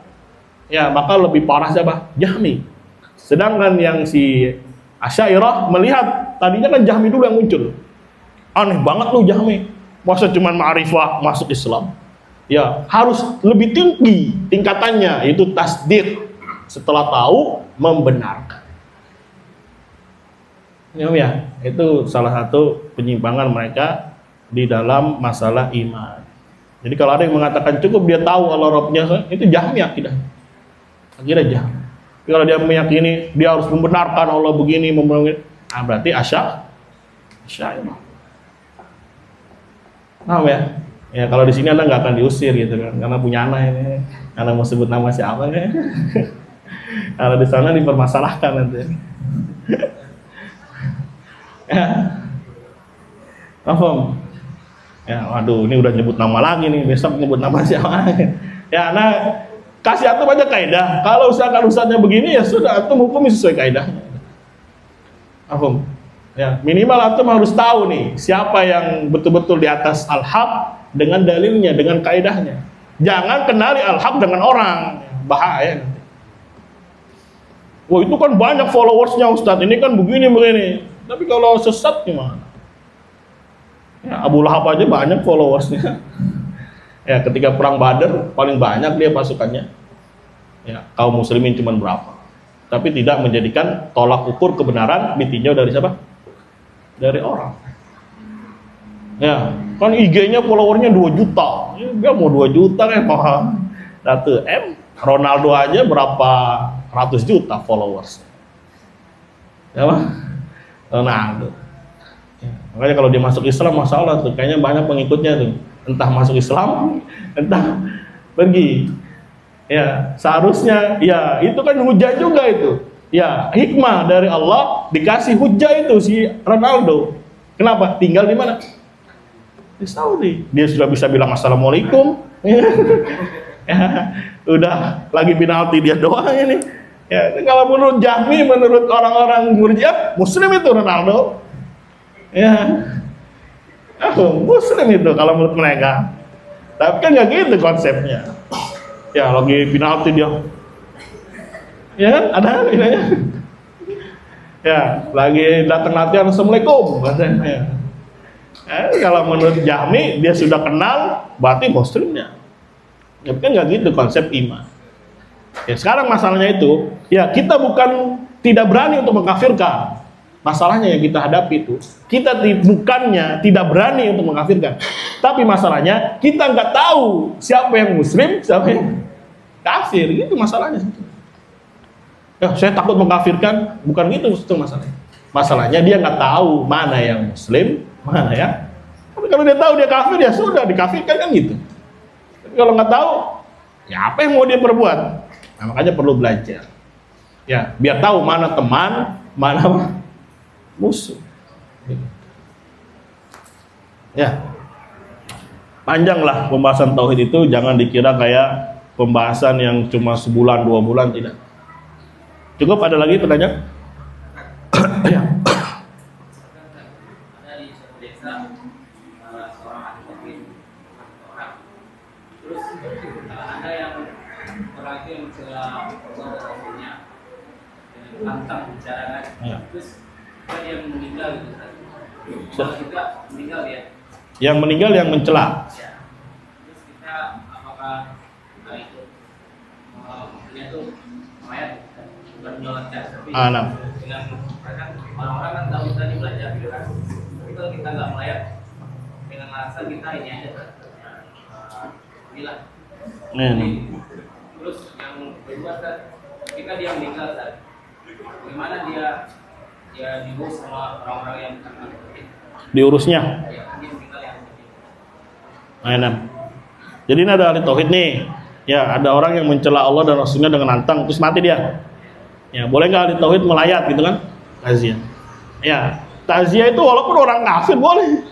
Ya, maka lebih parah siapa? Jahmi. Sedangkan yang si Asy'ariyah melihat tadinya kan Jahmi dulu yang muncul. Aneh banget lu Jahmi. Masa cuman ma'rifah masuk Islam? Ya, harus lebih tinggi tingkatannya, yaitu tasdik. setelah tahu membenarkan. Ya, itu salah satu penyimpangan mereka di dalam masalah iman. Jadi kalau ada yang mengatakan cukup dia tahu Allah Rabbnya, itu Jahmi akidah. Akhirnya Jahmi. Tapi kalau dia meyakini dia harus membenarkan Allah begini, berarti Asy'ariyah. Paham ya? Ya kalau di sini Anda nggak akan diusir gitu kan, karena punya anak ini, karena mau sebut nama siapa ya. Kalau di sana dipermasalahkan nanti. Ya, paham? Ya, waduh, ini udah nyebut nama lagi nih, besok nyebut nama siapa? Ya, nah kasih antum aja kaidah. Kalau usahakan ustadznya begini ya sudah, antum hukum sesuai kaidahnya. Paham? Ya, minimal antum harus tahu nih siapa yang betul-betul di atas al-haq dengan dalilnya, dengan kaidahnya. Jangan kenali al-haq dengan orang, bahaya nanti. Wah itu kan banyak followersnya Ustadz, ini kan begini. Tapi kalau sesat gimana? Ya, Abu Lahab aja banyak followersnya. Ya, ketika perang Badar paling banyak dia pasukannya. Ya, kaum muslimin cuma berapa? Tapi tidak menjadikan tolak ukur kebenaran ditinjau dari siapa? Dari orang. Ya, kan IG-nya followernya 2 juta. Ya, dia mau 2 juta kan mahal. Datu Ronaldo aja berapa ratus juta followers. Ya, Pak? Ronaldo. Ya, makanya kalau dia masuk Islam masalah tuh, kayaknya banyak pengikutnya tuh. Entah masuk Islam, entah pergi. Ya, seharusnya ya itu kan hujah juga itu. Ya, hikmah dari Allah dikasih hujah itu si Ronaldo. Kenapa? Tinggal di mana? Di Saudi. Dia sudah bisa bilang assalamualaikum. Ya, udah lagi penalti dia doang ini. Ya, kalau menurut Jahmi, menurut orang-orang Murji'ah, Muslim itu Ronaldo. Ya, Muslim itu kalau menurut mereka. Tapi kan nggak gitu konsepnya. Ya, lagi penalti dia. Ya kan, ada inanya. Ya, lagi datang latihan assalamualaikum katanya. Kalau menurut Jahmi dia sudah kenal, berarti Muslimnya. Ya, kan nggak gitu konsep iman. Ya, sekarang masalahnya itu, ya kita bukan tidak berani untuk mengkafirkan. Masalahnya yang kita hadapi itu, kita bukannya tidak berani untuk mengkafirkan, tapi masalahnya kita nggak tahu siapa yang Muslim, siapa yang kafir. Itu masalahnya. Ya, saya takut mengkafirkan, bukan gitu itu masalahnya. Masalahnya dia nggak tahu mana yang Muslim, mana ya. Tapi kalau dia tahu dia kafir, ya sudah dikafirkan kan gitu. Tapi kalau nggak tahu, ya apa yang mau dia perbuat? Nah, makanya perlu belajar. Ya, biar tahu mana teman, mana musuh. Ya, panjanglah pembahasan tauhid itu, jangan dikira kayak pembahasan yang cuma sebulan 2 bulan, tidak. Cukup, ada lagi pertanyaan? Ya. Ada di suatu desa seorang ahli tauhid orang. Terus ada yang orang itu yang mencela Allah dan Rasulnya dengan lantang bicara kan. Ya. Terus dia yang meninggal gitu kan. Kalau kita meninggal ya. Yang meninggal yang mencela. Ya. Terus kita apakah itu maksudnya tuh mayat bukan menyelamatkan tapi Nah. dengan kan orang-orang kan tahu tadi belajar gitu kan. Tapi kalau kita nggak melayat dengan alasan kita ini aja inilah. Jadi, terus yang kedua kan ketika dia meninggal kan, bagaimana dia diurus sama orang-orang yang bukan Diurusnya. ya, dia meninggal yang Nah. Jadi ini ada ahli tauhid nih. Ya, ada orang yang mencela Allah dan Rasulnya dengan lantang, terus mati dia. Ya, boleh nggak ahli tauhid melayat gitu kan? Takziah. Ya, takziah itu walaupun orang kafir boleh.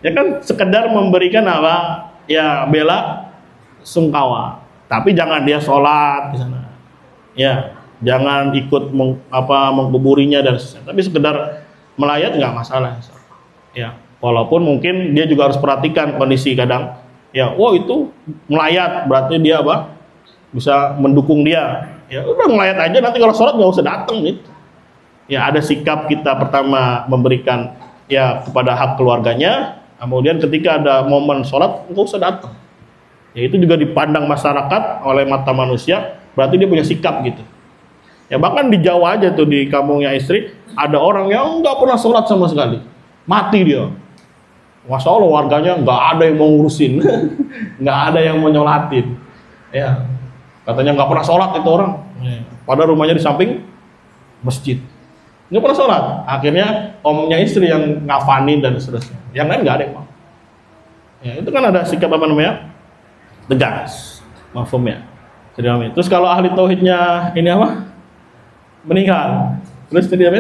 Ya kan sekedar memberikan apa? Ya, bela sungkawa. Tapi jangan dia sholat di sana. Ya, jangan ikut mengkuburinya dan sebagainya. Tapi sekedar melayat nggak masalah. Ya, walaupun mungkin dia juga harus perhatikan kondisi kadang. Ya, itu melayat berarti dia apa? Bisa mendukung dia. Ya udah melayat aja, nanti kalau sholat nggak usah datang gitu. Ya, ada sikap kita pertama memberikan ya kepada hak keluarganya, kemudian ketika ada momen sholat nggak usah datang. Ya, itu juga dipandang masyarakat oleh mata manusia, berarti dia punya sikap gitu. Ya bahkan di Jawa aja tuh, di kampungnya istri, ada orang yang nggak pernah sholat sama sekali, mati dia. Masya Allah, warganya nggak ada yang mau ngurusin, nggak ada yang mau nyolatin. Ya, katanya nggak pernah sholat itu orang. Padahal rumahnya di samping masjid, nggak pernah sholat. Akhirnya omnya istri yang ngafanin dan seterusnya. Yang lain nggak ada yang mau. Ya, itu kan ada sikap apa namanya, tegas, mafhumnya. Terus kalau ahli tauhidnya ini apa? Meninggal, terus tidak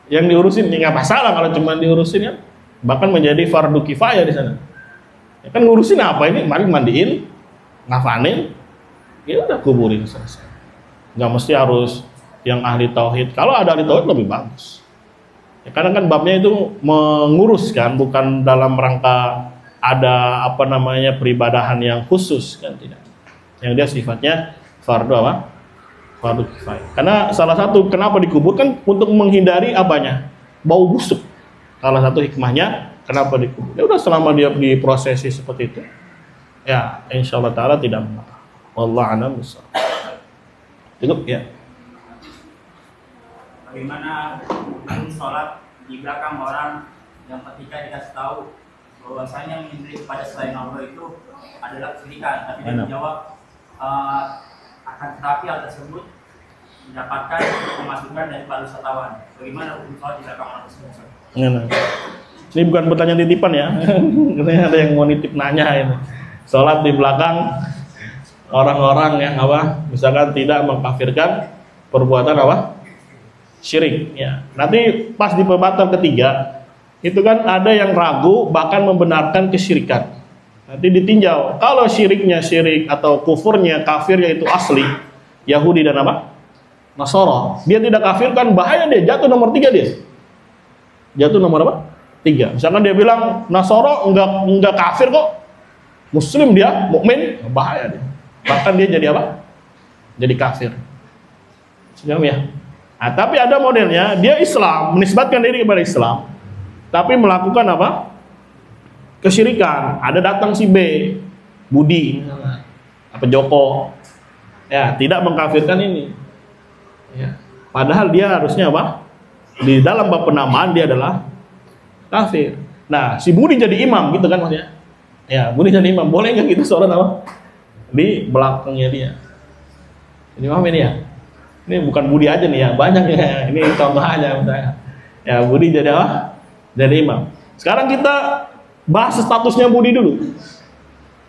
yang diurusin, ya nggak masalah kalau cuma diurusin ya, bahkan menjadi fardu kifayah di sana. Ya kan ngurusin apa ini? Mari mandiin, ngafanin, ya udah kuburin selesai. Nggak mesti harus yang ahli tauhid. Kalau ada ahli tauhid lebih bagus. Ya, karena kan babnya itu mengurus kan, bukan dalam rangka ada apa namanya peribadahan yang khusus kan, tidak. Yang dia sifatnya fardu apa? Fardu kifayah. Karena salah satu kenapa dikubur kan untuk menghindari apanya? Bau busuk. Salah satu hikmahnya kenapa dikubur. Ya udah, selama dia diprosesi seperti itu, ya insyaallah taala tidak mengapa. Wallahu a'lam bishawab. Cukup ya. Bagaimana sholat di belakang orang yang ketika dikasih tahu bahwasanya menyembelih kepada selain Allah itu adalah kesyirikan, tapi dia menjawab akan tetapi hal tersebut mendapatkan pemasukan dari para wisatawan. Bagaimana hukum sholat di belakang orang tersebut? Ini bukan pertanyaan titipan ya. Katanya ada yang mau nitip nanya ini. Sholat di belakang orang-orang yang apa? Misalkan tidak mengkafirkan perbuatan apa? Syirik. Ya. Nanti pas di pembatal ketiga itu kan ada yang ragu bahkan membenarkan kesyirikan. Nanti ditinjau. Kalau syiriknya syirik atau kufurnya kafirnya itu asli Yahudi dan apa? Nasara. Dia tidak kafir kan bahaya, dia jatuh nomor 3 dia. Jatuh nomor apa? 3. Misalkan dia bilang Nasara enggak kafir kok. Muslim dia, mukmin, bahaya dia. Bahkan dia jadi apa? Jadi kafir. Sudah ya? Nah, tapi ada modelnya, dia Islam, menisbatkan diri kepada Islam, tapi melakukan apa? Kesyirikan. Ada datang si B, Budi, apa Joko, ya tidak mengkafirkan ini. Ya. Padahal dia harusnya apa? Di dalam bab penamaan dia adalah kafir. Nah, si Budi jadi imam gitu kan maksudnya? Ya, Budi jadi imam. Boleh nggak kita sholat apa? Di belakangnya dia. Ini paham ini ya? Ini bukan Budi aja nih ya, banyak ya. Ini contoh aja misalnya. Ya, Budi jadi apa? Jadi imam. Sekarang kita bahas statusnya Budi dulu.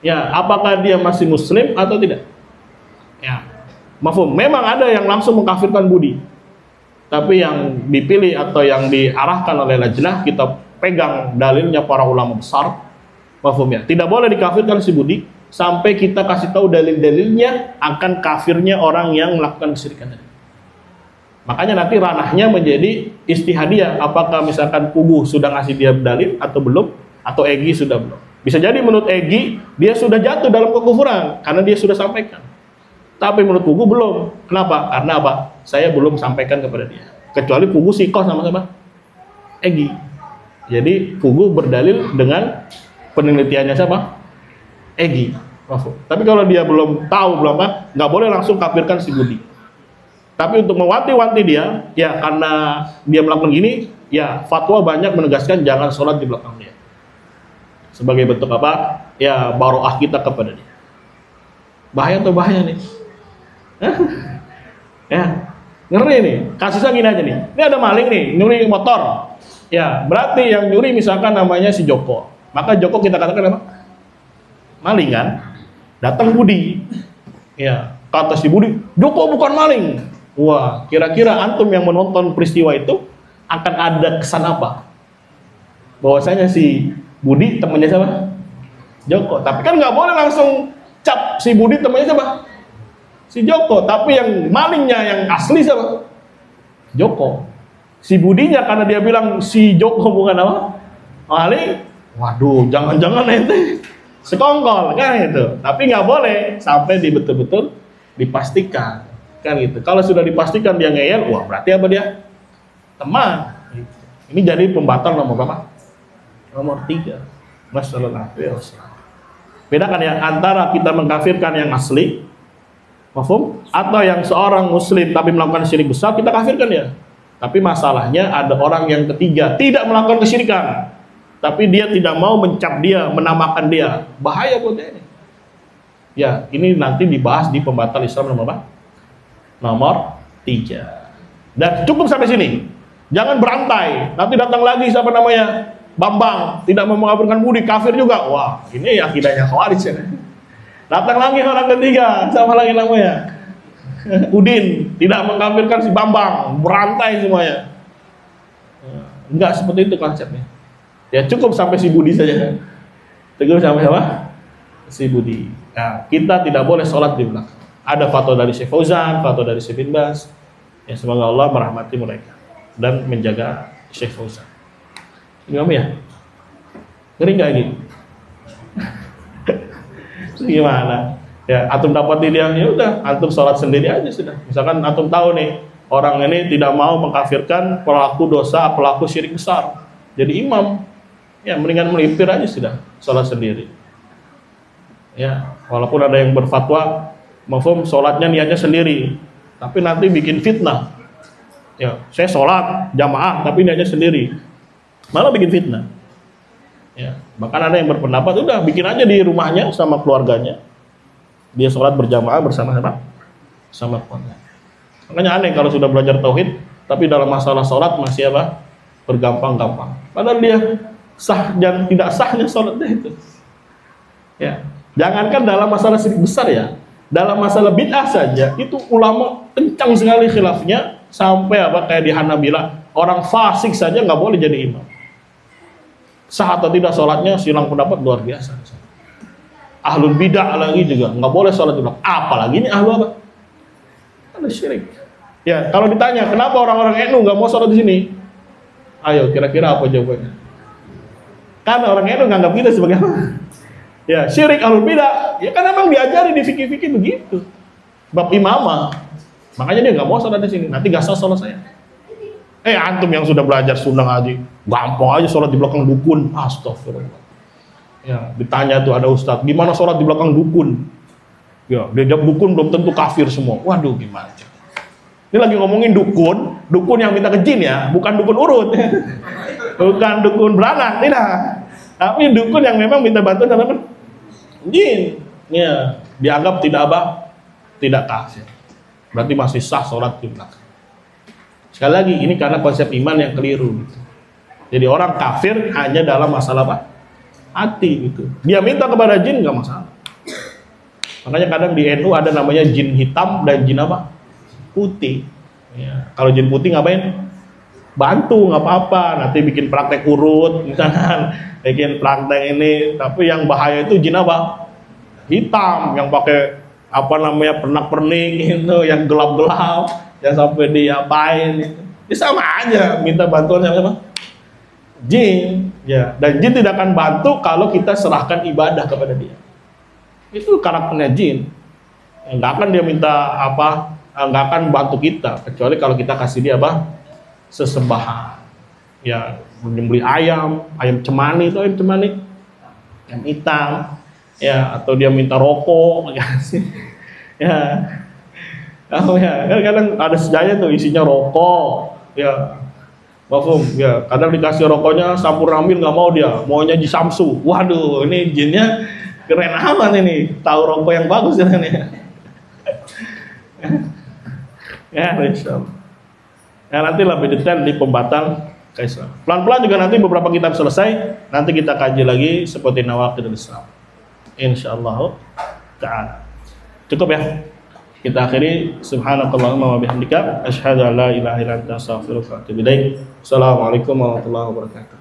Ya, apakah dia masih muslim atau tidak? Ya. Mafhum. Memang ada yang langsung mengkafirkan Budi. Tapi yang dipilih atau yang diarahkan oleh lajnah, kita pegang dalilnya para ulama besar. Mafhum ya. Tidak boleh dikafirkan si Budi sampai kita kasih tahu dalil-dalilnya akan kafirnya orang yang melakukan kesyirikan tadi. Makanya nanti ranahnya menjadi istihadiyah. Apakah misalkan Pugu sudah ngasih dia dalil atau belum, atau Egi sudah belum. Bisa jadi menurut Egi dia sudah jatuh dalam kekufuran karena dia sudah sampaikan. Tapi menurut Pugu belum. Kenapa? Karena apa? Saya belum sampaikan kepada dia. Kecuali Pugu sikoh sama siapa? Egi. Jadi Pugu berdalil dengan penelitiannya siapa? Egi. Tapi kalau dia belum tahu, belum apa, nggak boleh langsung kafirkan si Budi. Tapi untuk mewanti-wanti dia, ya karena dia melakukan gini, ya fatwa banyak menegaskan jangan sholat di belakang dia. Sebagai bentuk apa? Ya baroah kita kepada dia. Bahaya atau bahaya nih? Ya, ngeri nih. Kasusnya gini aja nih. Ini ada maling nih, nyuri motor. Ya, berarti yang nyuri misalkan namanya si Joko. Maka Joko kita katakan apa? Maling kan? Datang Budi. Ya, kata si Budi, Joko bukan maling. Wah, kira-kira antum yang menonton peristiwa itu akan ada kesan apa? Bahwasanya si Budi temannya siapa? Joko. Tapi kan nggak boleh langsung cap si Budi temannya siapa? Si Joko. Tapi yang malingnya yang asli siapa? Joko. Si Budinya karena dia bilang si Joko bukan apa? Maling. Waduh, jangan-jangan ente sekongkol kan itu. Tapi nggak boleh sampai betul-betul dipastikan kan gitu. Kalau sudah dipastikan dia ngeyel, wah berarti apa dia? Teman. Ini jadi pembatal nomor berapa? Nomor 3. Masalahnya. Bedakan ya antara kita mengkafirkan yang asli, mafhum, Atau yang seorang muslim tapi melakukan syirik besar, kita kafirkan ya. Tapi masalahnya ada orang yang ketiga tidak melakukan kesyirikan, tapi dia tidak mau mencap dia, menamakan dia. Bahaya buat dia ini. Ya, ini nanti dibahas di pembatal Islam nomor apa? Nomor 3. Dan cukup sampai sini. Jangan berantai. Nanti datang lagi siapa namanya? Bambang, tidak mau mengkafirkan Budi, kafir juga. Wah, ini akidahnya Khawarij ya. Datang lagi orang ketiga, sama lagi namanya Udin, tidak mengkafirkan si Bambang, berantai semuanya. Enggak seperti itu konsepnya. Ya cukup sampai si Budi saja. Cukup sampai apa? Si Budi. Nah, kita tidak boleh sholat di belakang. Ada fatwa dari Syekh Fauzan, fatwa dari Syekh bin Baz. Ya semoga Allah merahmati mereka dan menjaga Syekh Fauzan. Gimana ya? Ngeri nggak ini? Gimana? Ya, antum dapat dia, ya udah, antum sholat sendiri aja sudah. Misalkan antum tahu nih, orang ini tidak mau mengkafirkan pelaku dosa, pelaku syirik besar. Jadi imam, ya mendingan melipir aja sudah, sholat sendiri. Ya, walaupun ada yang berfatwa, mafhum sholatnya niatnya sendiri, tapi nanti bikin fitnah. Ya, saya sholat jamaah, tapi niatnya sendiri, malah bikin fitnah. Ya, bahkan ada yang berpendapat, udah bikin aja di rumahnya sama keluarganya. Dia sholat berjamaah bersama siapa? Sama keluarga. Makanya aneh kalau sudah belajar tauhid, tapi dalam masalah sholat masih apa? Bergampang-gampang. Padahal dia sah dan tidak sahnya sholatnya itu. Ya, jangankan dalam masalah syirik besar ya, dalam masalah bid'ah saja itu ulama kencang sekali khilafnya sampai apa kayak di Hanabilah, orang fasik saja nggak boleh jadi imam. Sah atau tidak sholatnya silang pendapat luar biasa. Ahlul bidah lagi juga nggak boleh sholat di belakang. Apalagi ini ahlu apa? Ada syirik. Ya kalau ditanya kenapa orang-orang NU nggak mau sholat di sini, ayo kira-kira apa jawabannya? Karena orang NU nganggap kita sebagai apa? Ya syirik ahlul bidah. Ya kan memang diajari di fikih-fikih begitu. Bab imamah. Makanya dia nggak mau sholat di sini. Nanti nggak sah sholat saya. Antum yang sudah belajar sunnah ngaji, gampang aja sholat di belakang dukun. Astagfirullah. Ya, ditanya tuh ada ustadz, gimana sholat di belakang dukun? Ya, dia jawab dukun belum tentu kafir semua. Waduh, gimana? Ini lagi ngomongin dukun, dukun yang minta ke jin ya, bukan dukun urut, bukan dukun beranak, tidak. Tapi dukun yang memang minta bantuan sama jin. Ya, dianggap tidak apa? Tidak kafir. Berarti masih sah sholat di belakang. Sekali lagi, ini karena konsep iman yang keliru. Jadi orang kafir hanya dalam masalah apa? Hati gitu. Dia minta kepada jin nggak masalah. Makanya kadang di NU ada namanya jin hitam dan jin apa? Putih. Ya. Kalau jin putih ngapain? Bantu nggak apa-apa. Nanti bikin praktek urut, misalkan bikin praktek ini. Tapi yang bahaya itu jin apa? Hitam, yang pakai apa namanya pernak-pernik itu, yang gelap-gelap, yang sampai diapain itu. Ini sama aja, minta bantuan sama siapa? Jin. Ya, dan jin tidak akan bantu kalau kita serahkan ibadah kepada dia. Itu karakternya jin. Nggak akan dia minta apa, nggak akan bantu kita kecuali kalau kita kasih dia apa? Sesembahan. Ya, menyembelih ayam cemani itu ayam cemani, ayam hitam. Ya, atau dia minta rokok, ya. Oh ya, kadang ada sejaya tuh isinya rokok. Ya. Mafhum, ya kadang dikasih rokoknya sampur ambil nggak mau dia, maunya di Samsu. Waduh, ini jinnya keren amat ini, tahu rokok yang bagus ya ini. Ya, insyaallah. Ya nanti lebih detail di pembatal Islam. Pelan-pelan juga nanti beberapa kitab selesai, nanti kita kaji lagi seperti Nawaqidul Islam. Insyaallah taala. Cukup ya. Kita akhiri subhanakallahumma wa bihamdika asyhadu an la ilaha illa anta astaghfiruka wa atubu ilaik. Assalamualaikum warahmatullahi wabarakatuh.